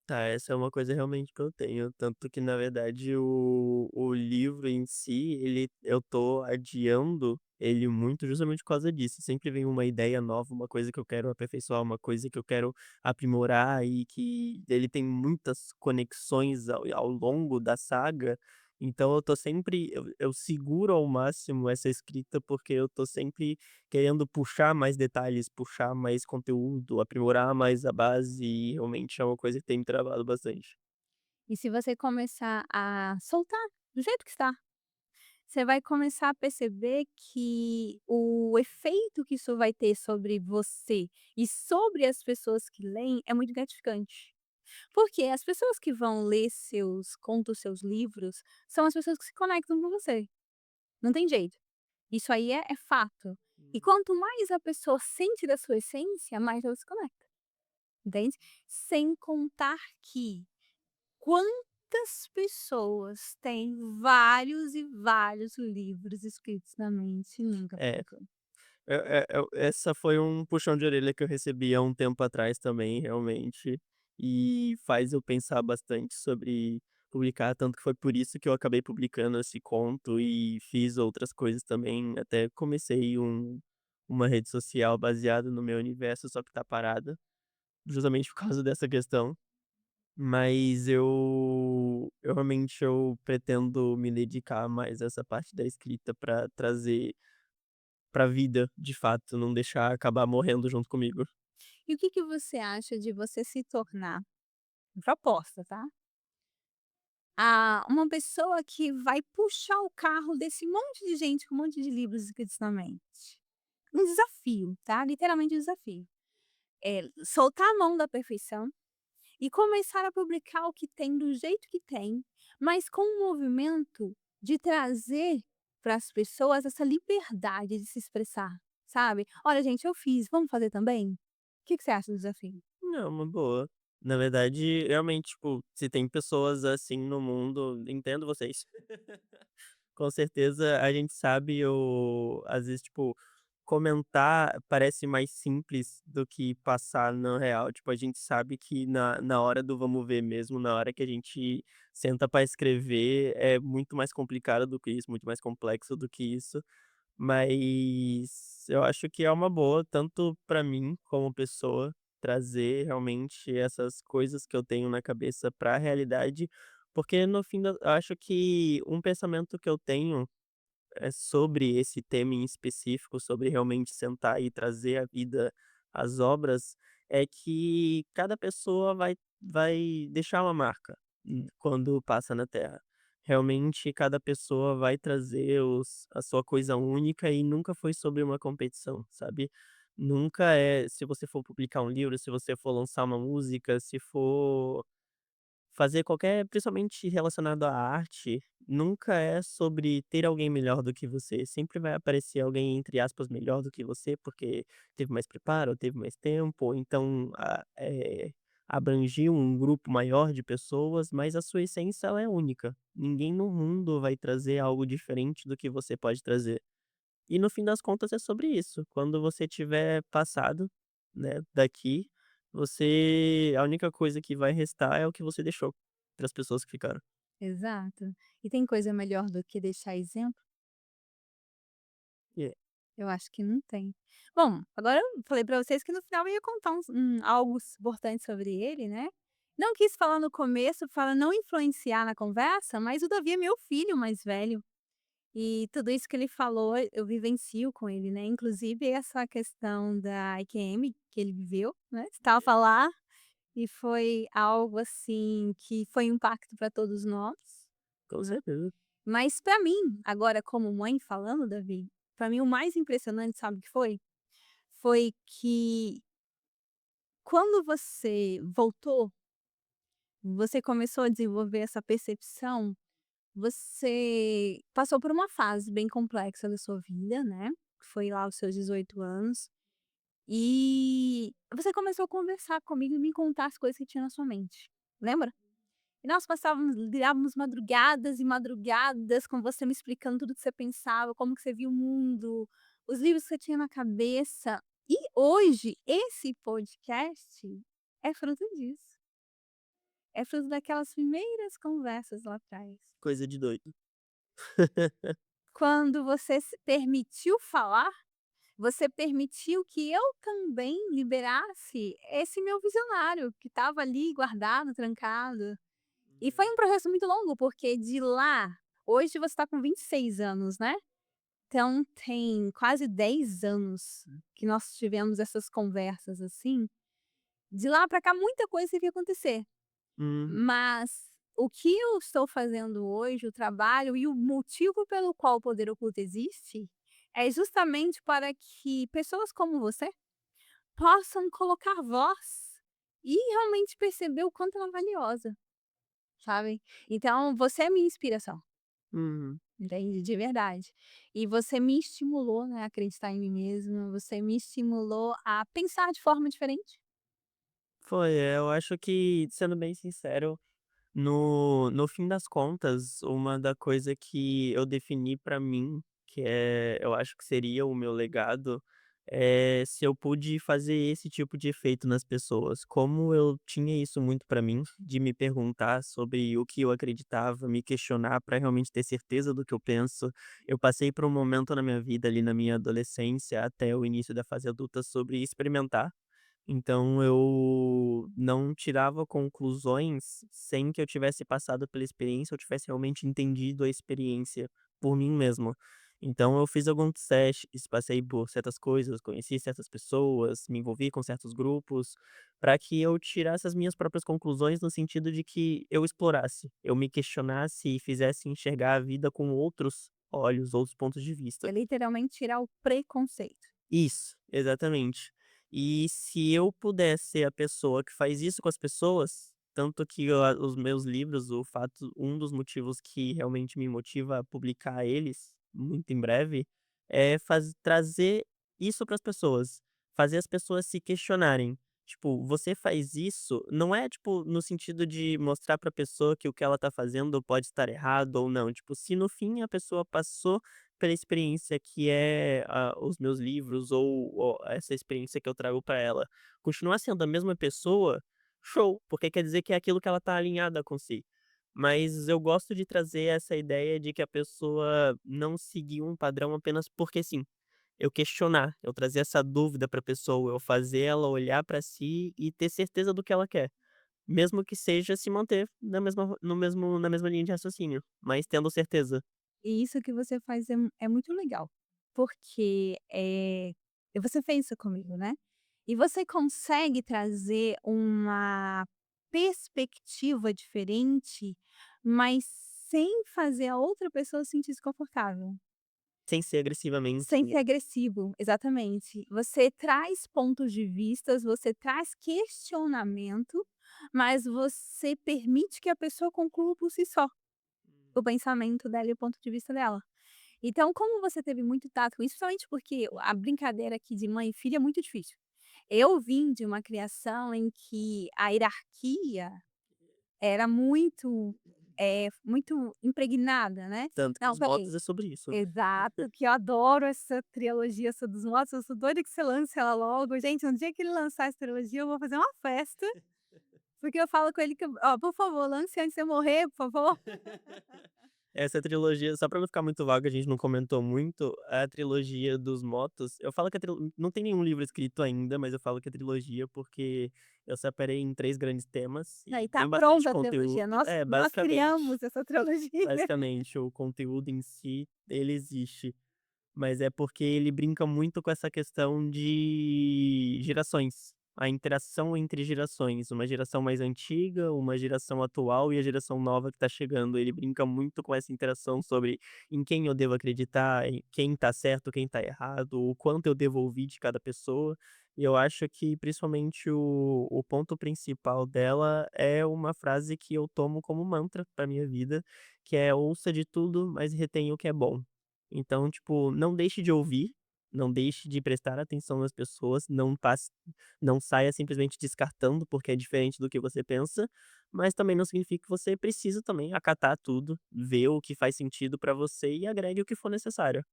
Tá, essa é uma coisa realmente que eu tenho, tanto que na verdade o livro em si, eu tô adiando ele muito justamente por causa disso, sempre vem uma ideia nova, uma coisa que eu quero aperfeiçoar, uma coisa que eu quero aprimorar e que ele tem muitas conexões ao longo da saga, então eu tô sempre eu seguro ao máximo essa escrita, porque eu tô sempre querendo puxar mais detalhes, puxar mais conteúdo, aprimorar mais a base e realmente é uma coisa que tem me travado bastante. E se você começar a soltar do jeito que está, você vai começar a perceber que o efeito que isso vai ter sobre você e sobre as pessoas que leem é muito gratificante. Porque as pessoas que vão ler seus contos, seus livros, são as pessoas que se conectam com você. Não tem jeito. Isso aí é fato. E Hum. quanto mais a pessoa sente da sua essência, mais ela se conecta, entende? Sem contar que quantas pessoas têm vários e vários livros escritos na mente e nunca É, publicam. essa foi um puxão de orelha que eu recebi há um tempo atrás também, realmente, e faz eu pensar bastante sobre publicar, tanto que foi por isso que eu acabei publicando esse conto e fiz outras coisas também, até comecei uma rede social baseada no meu universo, só que tá parada, justamente por causa dessa questão. Mas eu realmente eu pretendo me dedicar mais a essa parte da escrita pra trazer pra vida, de fato, não deixar acabar morrendo junto comigo. E o que que você acha de você se tornar, proposta, tá? Uma pessoa que vai puxar o carro desse monte de gente com um monte de livros escritos na mente. Um desafio, tá? Literalmente um desafio. É soltar a mão da perfeição e começar a publicar o que tem do jeito que tem, mas com o movimento de trazer para as pessoas essa liberdade de se expressar, sabe? "Olha gente, eu fiz, vamos fazer também?". O que que você acha do desafio? Não, uma boa. Na verdade, realmente, tipo, se tem pessoas assim no mundo, entendo vocês. Com certeza a gente sabe o às vezes, tipo, comentar parece mais simples do que passar na real. Tipo, a gente sabe que na hora do vamos ver mesmo, na hora que a gente senta pra escrever, é muito mais complicado do que isso, muito mais complexo do que isso. Mas eu acho que é uma boa, tanto pra mim como pessoa, trazer realmente essas coisas que eu tenho na cabeça pra realidade, porque no fim da eu acho que um pensamento que eu tenho sobre esse tema em específico, sobre realmente sentar e trazer à vida as obras, é que cada pessoa vai deixar uma marca, quando passa na Terra. Realmente cada pessoa vai trazer a sua coisa única e nunca foi sobre uma competição, sabe. Nunca se você for publicar um livro, se você for lançar uma música, se for fazer qualquer principalmente relacionado à arte, nunca é sobre ter alguém melhor do que você, sempre vai aparecer alguém, entre aspas, "melhor" do que você, porque teve mais preparo, ou teve mais tempo, ou então, abrangiu um grupo maior de pessoas, mas a sua essência ela é única. Ninguém no mundo vai trazer algo diferente do que você pode trazer. E no fim das contas é sobre isso, quando você tiver passado, né, daqui, a única coisa que vai restar é o que você deixou para as pessoas que ficaram. Exato. E tem coisa melhor do que deixar exemplo? É, Eu acho que não tem. Bom, agora eu falei pra vocês que no final eu ia contar algo importante sobre ele, né. Não quis falar no começo para não influenciar na conversa, mas o Davi é meu filho mais velho, e tudo isso que ele falou eu vivencio com ele, né, inclusive essa questão da IQM que ele viveu, né, estava lá, e foi algo, assim, que foi um impacto para todos nós, com né. certeza. Mas para mim, agora como mãe falando, Davi, Para mim o mais impressionante sabe o que foi? Foi que quando você voltou, você começou a desenvolver essa percepção, você passou por uma fase bem complexa da sua vida, né, que foi lá os seus 18 anos, e você começou a conversar comigo e me contar as coisas que tinha na sua mente, lembra? E nós passávamos virávamos madrugadas e madrugadas com você me explicando tudo que você pensava, como que você via o mundo, os livros que você tinha na cabeça. E hoje esse podcast é fruto disso, é fruto daquelas primeiras conversas lá atrás. Coisa de doido. Quando você se permitiu falar, você permitiu que eu também liberasse esse meu visionário que estava ali guardado, trancado. E foi Uhum. um processo muito longo, porque de lá hoje você está com 26 anos, né, então tem quase 10 anos que nós tivemos essas conversas, assim. De lá para cá muita coisa teve que acontecer, Uhum. mas o que eu estou fazendo hoje, o trabalho e o motivo pelo qual o Poder Oculto existe, é justamente para que pessoas como você possam colocar voz e realmente perceber o quanto ela é valiosa, sabe. Então você é minha inspiração. Uhum. Entende? De verdade. E você me estimulou, né, a acreditar em mim mesma, você me estimulou a pensar de forma diferente. Foi, eu acho que, sendo bem sincero, no fim das contas, uma da coisa que eu defini pra mim, que eu acho que seria o meu legado, é se eu pude fazer esse tipo de efeito nas pessoas. Como eu tinha isso muito pra mim, de me perguntar sobre o que eu acreditava, me questionar pra realmente ter certeza do que eu penso. Eu passei por um momento na minha vida, ali na minha adolescência, até o início da fase adulta, sobre experimentar. Então eu não tirava conclusões sem que eu tivesse passado pela experiência, eu tivesse realmente entendido a experiência por mim mesmo. Então eu fiz alguns testes, passei por certas coisas, conheci certas pessoas, me envolvi com certos grupos, para que eu tirasse as minhas próprias conclusões no sentido de que eu explorasse, eu me questionasse e fizesse enxergar a vida com outros olhos, outros pontos de vista. É literalmente tirar o preconceito. Isso, exatamente. E se eu pudesse ser a pessoa que faz isso com as pessoas, tanto que os meus livros, o fato um dos motivos que realmente me motiva a publicar eles, muito em breve, é trazer isso para as pessoas, fazer as pessoas se questionarem. Tipo, você faz isso, não é, tipo, no sentido de mostrar para a pessoa que o que ela tá fazendo pode estar errado ou não, tipo, se no fim a pessoa passou pela experiência que os meus livros ou essa experiência que eu trago para ela, continuar sendo a mesma pessoa, show, porque quer dizer que é aquilo que ela tá alinhada com si. Mas eu gosto de trazer essa ideia de que a pessoa não seguir um padrão apenas porque sim. Eu questionar, eu trazer essa dúvida para a pessoa, eu fazer ela olhar para si e ter certeza do que ela quer, mesmo que seja se manter na mesma linha de raciocínio, mas tendo certeza. E isso que você faz é muito legal, porque, você fez isso comigo, né, e você consegue trazer uma perspectiva diferente, mas sem fazer a outra pessoa se sentir desconfortável. Sem ser agressivamente. Sem ser agressivo, exatamente. Você traz pontos de vistas, você traz questionamento, mas você permite que a pessoa conclua por si só, o pensamento dela e o ponto de vista dela. Então, como você teve muito tato com isso, principalmente porque a brincadeira aqui de mãe e filha é muito difícil. Eu vim de uma criação em que a hierarquia era muito, muito impregnada, né. Tanto que Não, os espera aí. motos é sobre isso. Exato, que eu adoro essa trilogia essa dos Motos, eu sou doida que você lance ela logo. Gente, no dia que ele lançar essa trilogia, eu vou fazer uma festa, porque eu falo com ele que: "Ó, por favor, lance antes de eu morrer, por favor". Essa trilogia, só pra não ficar muito vago, a gente não comentou muito, a trilogia dos motos, eu falo que não tem nenhum livro escrito ainda, mas eu falo que é trilogia, porque eu separei em 3 grandes temas Aí e tá tem bastante pronta a trilogia, conteúdo. nós nós criamos essa trilogia. Basicamente, o conteúdo em si, ele existe, mas é porque ele brinca muito com essa questão de gerações. a interação entre gerações, uma geração mais antiga, uma geração atual e a geração nova que tá chegando. Ele brinca muito com essa interação sobre em quem eu devo acreditar, em quem tá certo, quem tá errado, o quanto eu devo ouvir de cada pessoa. E eu acho que principalmente o ponto principal dela é uma frase que eu tomo como mantra pra minha vida, que é: "Ouça de tudo, mas retenha o que é bom". Então, tipo, não deixe de ouvir, não deixe de prestar atenção nas pessoas, não saia simplesmente descartando porque é diferente do que você pensa, mas também não significa que você precisa também acatar tudo, ver o que faz sentido pra você e agregue o que for necessário.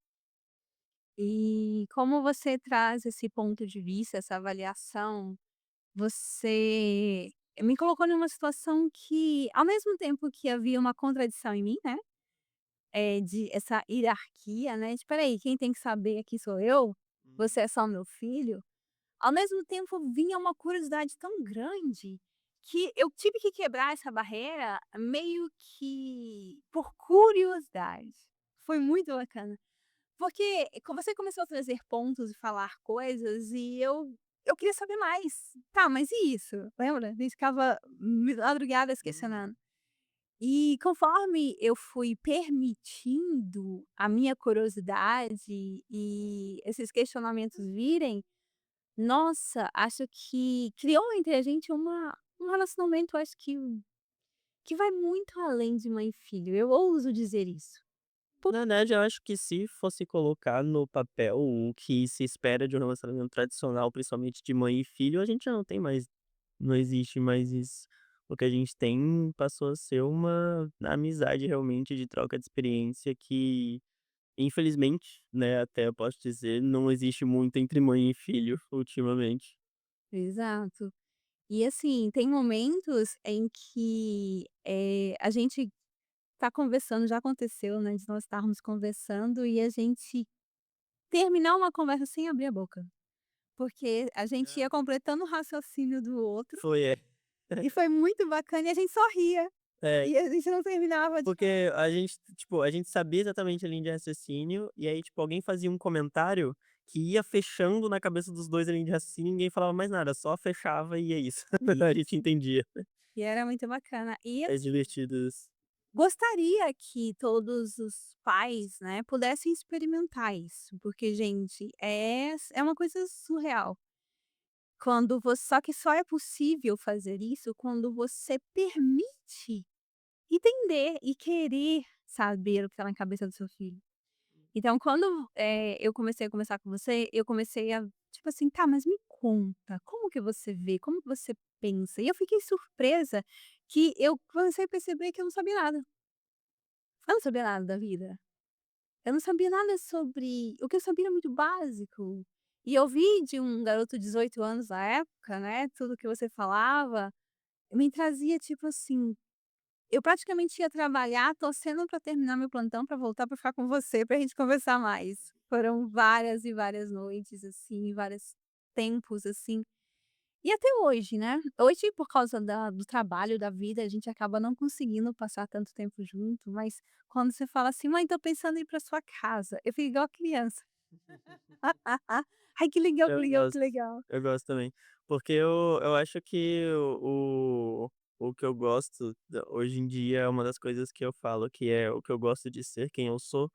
E como você traz esse ponto de vista, essa avaliação, você me colocou numa situação que, ao mesmo tempo que havia uma contradição em mim, né, de essa hierarquia, né, de "Espera aí, quem tem que saber aqui sou eu, Uhum. você é só meu filho", ao mesmo tempo vinha uma curiosidade tão grande, que eu tive que quebrar essa barreira meio que por curiosidade. Foi muito bacana. Porque você começou a trazer pontos e falar coisas e eu queria saber mais. Tá, mas e isso? Lembra? A gente ficava madrugadas Uhum. questionando. E conforme eu fui permitindo a minha curiosidade e esses questionamentos virem, nossa, acho que criou entre a gente um relacionamento, acho que vai muito além de mãe e filho, eu ouso dizer isso. Na verdade, eu acho que se fosse colocar no papel o que se espera de um relacionamento tradicional, principalmente de mãe e filho, a gente já não existe mais isso. O que a gente tem passou a ser uma amizade realmente de troca de experiência que, infelizmente, né, até eu posso dizer, não existe muito entre mãe e filho ultimamente. Exato. E assim, tem momentos em que, a gente tá conversando, já aconteceu, né, de nós estarmos conversando e a gente terminar uma conversa sem abrir a boca, porque a gente ia É. completando o raciocínio do outro, Foi, é. e foi muito bacana e a gente só ria, É, e a gente não terminava de porque a gente, tipo, a gente sabia exatamente a linha de raciocínio, e aí, tipo, alguém fazia um comentário que ia fechando na cabeça dos 2 a linha de raciocínio e ninguém falava mais nada, só fechava e é isso. A gente isso, entendia. e era muito bacana. E É assim, divertido isso. gostaria que todos os pais, né, pudessem experimentar isso, porque gente, é uma coisa surreal. Quando você só que só é possível fazer isso quando você permite entender e querer saber o que está na cabeça do seu filho. Então quando, eu comecei a conversar com você, eu comecei a, tipo assim: "Tá, mas me conta, como que você vê? Como que você pensa?" E eu fiquei surpresa que eu comecei a perceber que eu não sabia nada. Eu não sabia nada da vida. Eu não sabia nada sobre o que eu sabia era muito básico. E eu vi de um garoto de 18 anos na época, né, tudo que você falava, me trazia tipo assim, eu praticamente ia trabalhar torcendo para terminar meu plantão para voltar para ficar com você, para a gente conversar mais. Foram várias e várias noites, assim, vários tempos, assim. E até hoje, né, hoje por causa do trabalho, da vida, a gente acaba não conseguindo passar tanto tempo junto, mas quando você fala assim: "Mãe, tô pensando em ir para sua casa", eu fico igual criança. "Ai, que legal, que Eu legal, que gosto, legal". eu gosto também. Porque eu acho que o que eu gosto hoje em dia é uma das coisas que eu falo, que é o que eu gosto de ser, quem eu sou.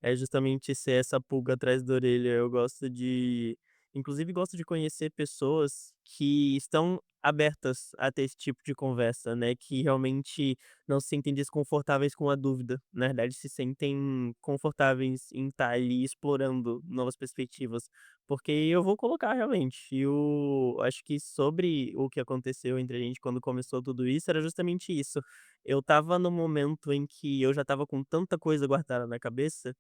É justamente ser essa pulga atrás da orelha. Eu gosto de inclusive gosto de conhecer pessoas que estão abertas a ter esse tipo de conversa, né, que realmente não se sentem desconfortáveis com a dúvida, na verdade se sentem confortáveis em estar ali explorando novas perspectivas. Porque eu vou colocar realmente, eu acho que sobre o que aconteceu entre a gente quando começou tudo isso, era justamente isso. Eu estava no momento em que eu já estava com tanta coisa guardada na cabeça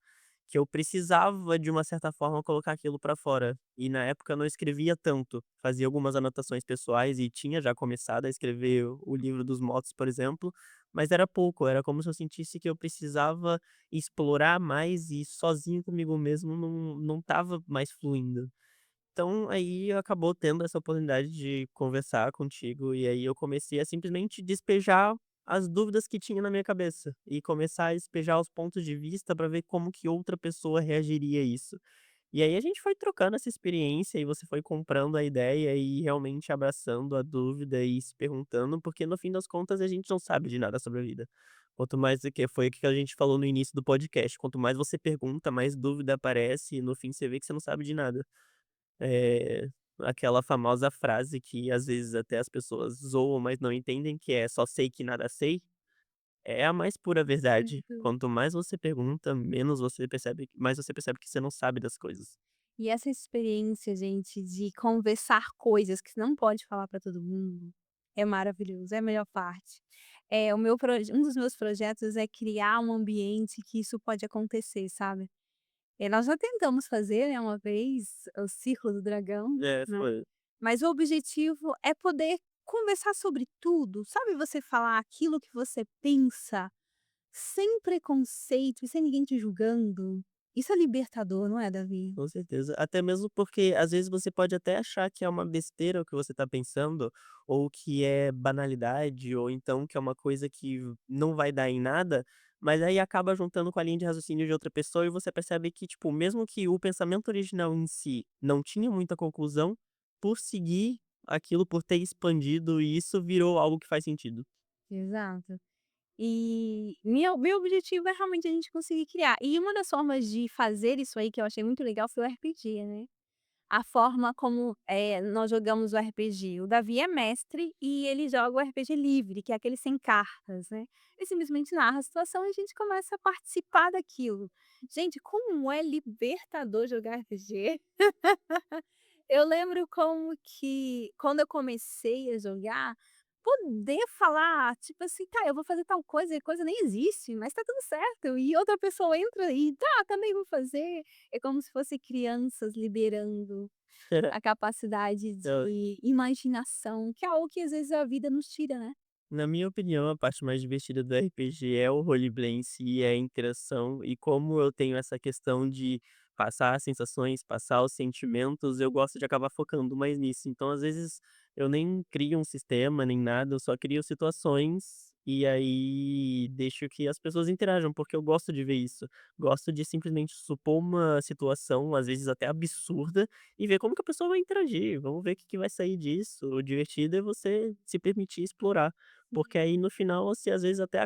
que eu precisava, de uma certa forma, colocar aquilo pra fora. E na época eu não escrevia tanto, fazia algumas anotações pessoais e tinha já começado a escrever o livro dos motos, por exemplo, mas era pouco, era como se eu sentisse que eu precisava explorar mais e sozinho comigo mesmo não estava mais fluindo. Então, aí acabou tendo essa oportunidade de conversar contigo, e aí eu comecei a simplesmente despejar as dúvidas que tinha na minha cabeça, e começar a despejar os pontos de vista para ver como que outra pessoa reagiria a isso. E aí a gente foi trocando essa experiência e você foi comprando a ideia e realmente abraçando a dúvida e se perguntando, porque no fim das contas a gente não sabe de nada sobre a vida. Quanto mais do que foi o que a gente falou no início do podcast, quanto mais você pergunta, mais dúvida aparece e no fim você vê que você não sabe de nada. É aquela famosa frase que às vezes até as pessoas zoam, mas não entendem, que é "só sei que nada sei", é a mais pura verdade. Uhum. Quanto mais você pergunta, menos você percebe mais você percebe que você não sabe das coisas. E essa experiência, gente, de conversar coisas que você não pode falar para todo mundo, é maravilhoso, é a melhor parte. O meu um dos meus projetos é criar um ambiente que isso pode acontecer, sabe. Nós já tentamos fazer, né, uma vez, o Círculo do Dragão, É, né, foi. mas o objetivo é poder conversar sobre tudo, sabe, você falar aquilo que você pensa, sem preconceito e sem ninguém te julgando. Isso é libertador, não é, Davi? Com certeza. Até mesmo porque, às vezes, você pode até achar que é uma besteira o que você está pensando, ou que é banalidade, ou então que é uma coisa que não vai dar em nada, mas aí acaba juntando com a linha de raciocínio de outra pessoa e você percebe que, tipo, mesmo que o pensamento original em si não tinha muita conclusão, por seguir aquilo, por ter expandido isso, virou algo que faz sentido. Exato. E meu objetivo é realmente a gente conseguir criar. E uma das formas de fazer isso aí que eu achei muito legal foi o RPG, né. A forma como, nós jogamos o RPG. O Davi é mestre e ele joga o RPG livre, que é aquele sem cartas, né. Ele simplesmente narra a situação e a gente começa a participar daquilo. Gente, como é libertador jogar RPG. Eu lembro como que, quando eu comecei a jogar, poder falar, tipo assim: "Tá, eu vou fazer tal coisa e a coisa nem existe, mas tá tudo certo", e outra pessoa entra e: "Tá, também vou fazer". É como se fosse crianças liberando a capacidade Eu de imaginação, que é algo que às vezes a vida nos tira, né. Na minha opinião, a parte mais divertida do RPG é o roleplay em si, é a interação, e como eu tenho essa questão de passar as sensações, passar os sentimentos, eu gosto de acabar focando mais nisso. Então, às vezes, eu nem crio um sistema nem nada, eu só crio situações e aí deixo que as pessoas interajam, porque eu gosto de ver isso. Gosto de simplesmente supor uma situação, às vezes até absurda, e ver como que a pessoa vai interagir. Vamos ver o que que vai sair disso. O divertido é você se permitir explorar. Porque aí no final você às vezes até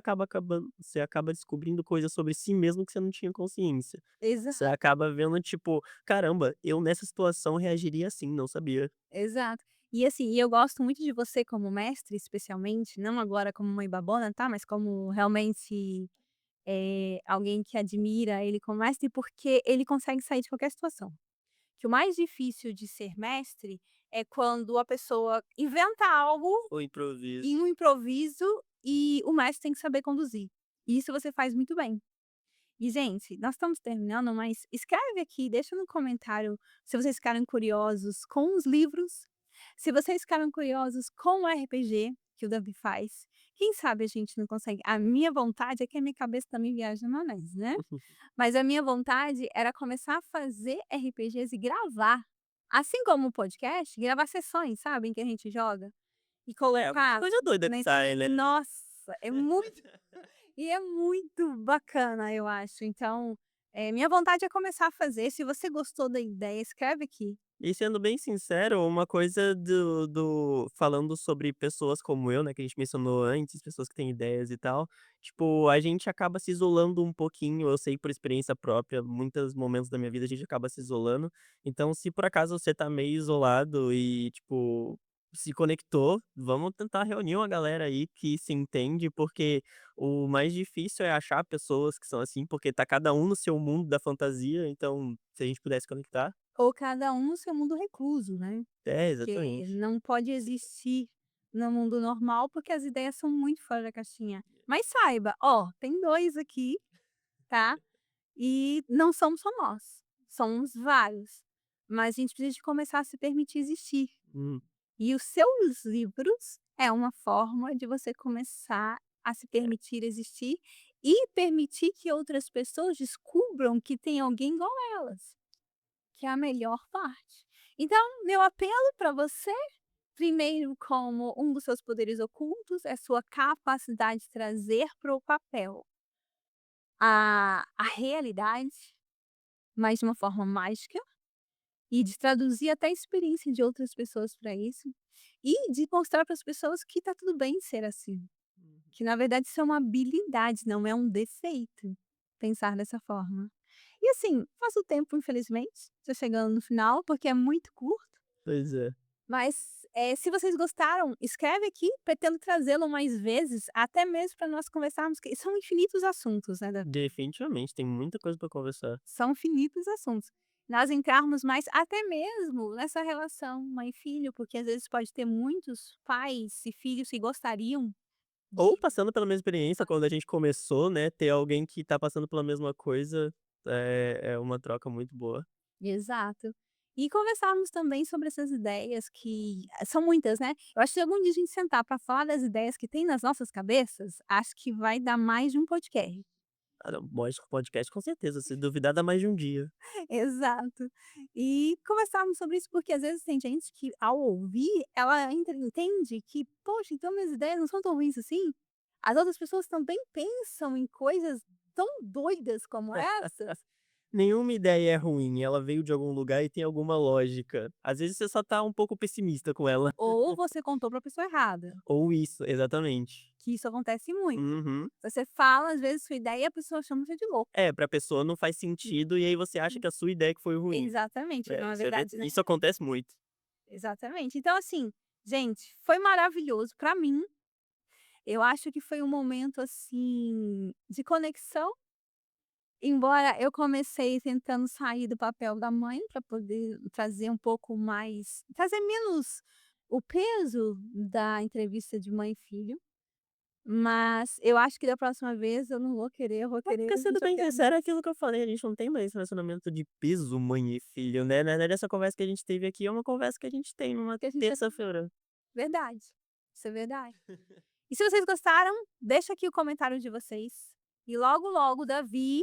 você acaba descobrindo coisas sobre si mesmo que você não tinha consciência. Você Exato, acaba vendo tipo: "Caramba, eu nessa situação reagiria assim, não sabia". exato. E assim, eu gosto muito de você como mestre, especialmente, não agora como mãe babona, tá, mas como realmente alguém que admira ele como mestre, porque ele consegue sair de qualquer situação. Que o mais difícil de ser mestre é quando a pessoa inventa algo O improviso. em um improviso e o mestre tem que saber conduzir. E isso você faz muito bem. E, gente, nós estamos terminando, mas escreve aqui, deixa no comentário se vocês ficaram curiosos com os livros, se vocês ficaram curiosos com o RPG que o Davi faz. Quem sabe a gente não consegue. A minha vontade é que a minha cabeça também viaja na maionese, né? Mas a minha vontade era começar a fazer RPGs e gravar. Assim como o podcast, gravar sessões, sabe, em que a gente joga e É, umas colocar coisa doida na que inter sai, né. nossa, é muito e é muito bacana, eu acho. Então, minha vontade é começar a fazer. Se você gostou da ideia, escreve aqui. E sendo bem sincero, uma coisa do falando sobre pessoas como eu, né, que a gente mencionou antes, pessoas que têm ideias e tal, tipo, a gente acaba se isolando um pouquinho, eu sei por experiência própria, muitos momentos da minha vida a gente acaba se isolando, então se por acaso você tá meio isolado e, tipo, se conectou, vamos tentar reunir uma galera aí que se entende, porque o mais difícil é achar pessoas que são assim, porque tá cada um no seu mundo da fantasia, então se a gente pudesse conectar. Ou cada um no seu mundo recluso, né, É, que exatamente. não pode existir no mundo normal, porque as ideias são muito fora da caixinha. Mas saiba, ó, tem 2 aqui, tá, e não somos só nós, somos vários, mas a gente precisa de começar a se permitir existir. Hum, E os seus livros é uma forma de você começar a se é. permitir existir e permitir que outras pessoas descubram que tem alguém igual elas, que é a melhor parte. Então, meu apelo para você, primeiro, como um dos seus poderes ocultos, é sua capacidade de trazer para o papel a realidade, mas de uma forma mágica. e de traduzir até a experiência de outras pessoas para isso, e de mostrar para as pessoas que tá tudo bem ser assim, Uhum. que na verdade isso é uma habilidade, não é um defeito, pensar dessa forma. E assim, passa o tempo infelizmente, tô chegando no final, porque é muito curto, Pois é. mas, se vocês gostaram, escreve aqui, pretendo trazê-lo mais vezes, até mesmo para nós conversarmos, que são infinitos assuntos, né, Davi. Definitivamente, tem muita coisa pra conversar. São infinitos assuntos. Nós entrarmos mais até mesmo nessa relação mãe filho, porque às vezes pode ter muitos pais e filhos que gostariam Ou de passando pela mesma experiência quando a gente começou, né, ter alguém que tá passando pela mesma coisa, é uma troca muito boa. exato. E conversarmos também sobre essas ideias que são muitas, né. Eu acho que se algum dia a gente sentar para falar das ideias que tem nas nossas cabeças, acho que vai dar mais de um podcast. Ah não, mostra o podcast com certeza, se duvidar dá mais de um dia. Exato. E conversarmos sobre isso, porque às vezes tem gente que ao ouvir, ela entende que: "Poxa, então minhas ideias não são tão ruins assim? As outras pessoas também pensam em coisas tão doidas como essas?". Nenhuma ideia é ruim, ela veio de algum lugar e tem alguma lógica. Às vezes você só tá um pouco pessimista com ela. Ou você contou para a pessoa errada, Ou isso, exatamente. que isso acontece muito. Uhum. Você fala, às vezes, sua ideia e a pessoa chama você de louco. É, pra pessoa não faz sentido e aí você acha que a sua ideia que foi ruim. Exatamente, É, não é isso é ver verdade, né? isso acontece muito. Exatamente. Então, assim, gente, foi maravilhoso para mim. Eu acho que foi um momento, assim, de conexão, embora eu comecei tentando sair do papel da mãe para poder trazer um pouco mais trazer menos o peso da entrevista de mãe e filho, mas eu acho que da próxima vez eu não vou querer, eu vou É querer porque sendo bem jogar sincero é aquilo que eu falei, a gente não tem mais relacionamento de peso mãe e filho, né, na verdade essa conversa que a gente teve aqui é uma conversa que a gente tem numa que a gente já terça-feira. verdade, isso é verdade. E se vocês gostaram, deixa aqui o comentário de vocês, e logo, logo, Davi,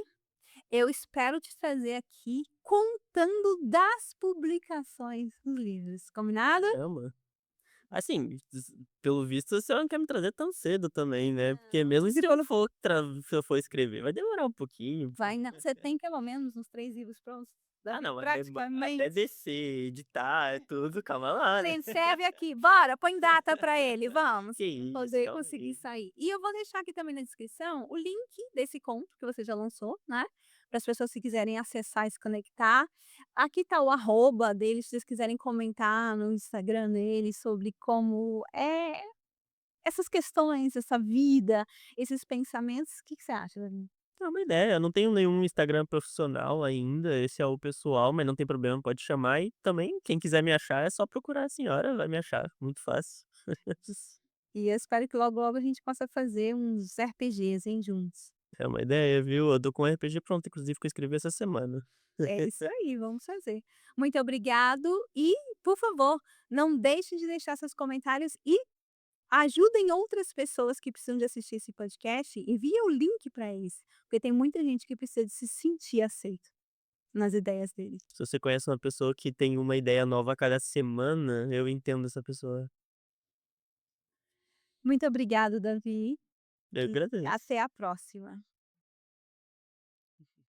eu espero te trazer aqui contando das publicações dos livros, combinado? Caramba. Assim, pelo visto você não quer me trazer tão cedo também, né, porque Não, mesmo se eu for se eu for escrever, vai demorar um pouquinho. vai na você tem pelo menos uns 3 livros prontos, Ah Davi, não, até praticamente. descer, editar, tudo, calma lá, né. Gente, serve aqui, bora, põe data para ele, vamos, Que isso, poder calma conseguir aí. sair. E eu vou deixar aqui também na descrição o link desse conto que você já lançou, né, para as pessoas que quiserem acessar e se conectar. Aqui tá o arroba dele, se vocês quiserem comentar no Instagram dele sobre como é essas questões, essa vida, esses pensamentos. O que que você acha, Davi? É uma ideia, eu não tenho nenhum Instagram profissional ainda, esse é o pessoal, mas não tem problema, pode chamar e também quem quiser me achar é só procurar a senhora, vai me achar, muito fácil. E eu espero que logo, logo a gente possa fazer uns RPGs, hein, juntos. É uma ideia, viu, eu tô com um RPG pronto inclusive que eu escrevi essa semana. É isso aí, vamos fazer. Muito obrigado e, por favor, não deixem de deixar seus comentários e ajudem outras pessoas que precisam de assistir esse podcast, envia o link para eles, porque tem muita gente que precisa de se sentir aceito nas ideias deles. Se você conhece uma pessoa que tem uma ideia nova a cada semana, eu entendo essa pessoa. Muito obrigado, Davi, Eu e agradeço. até a próxima.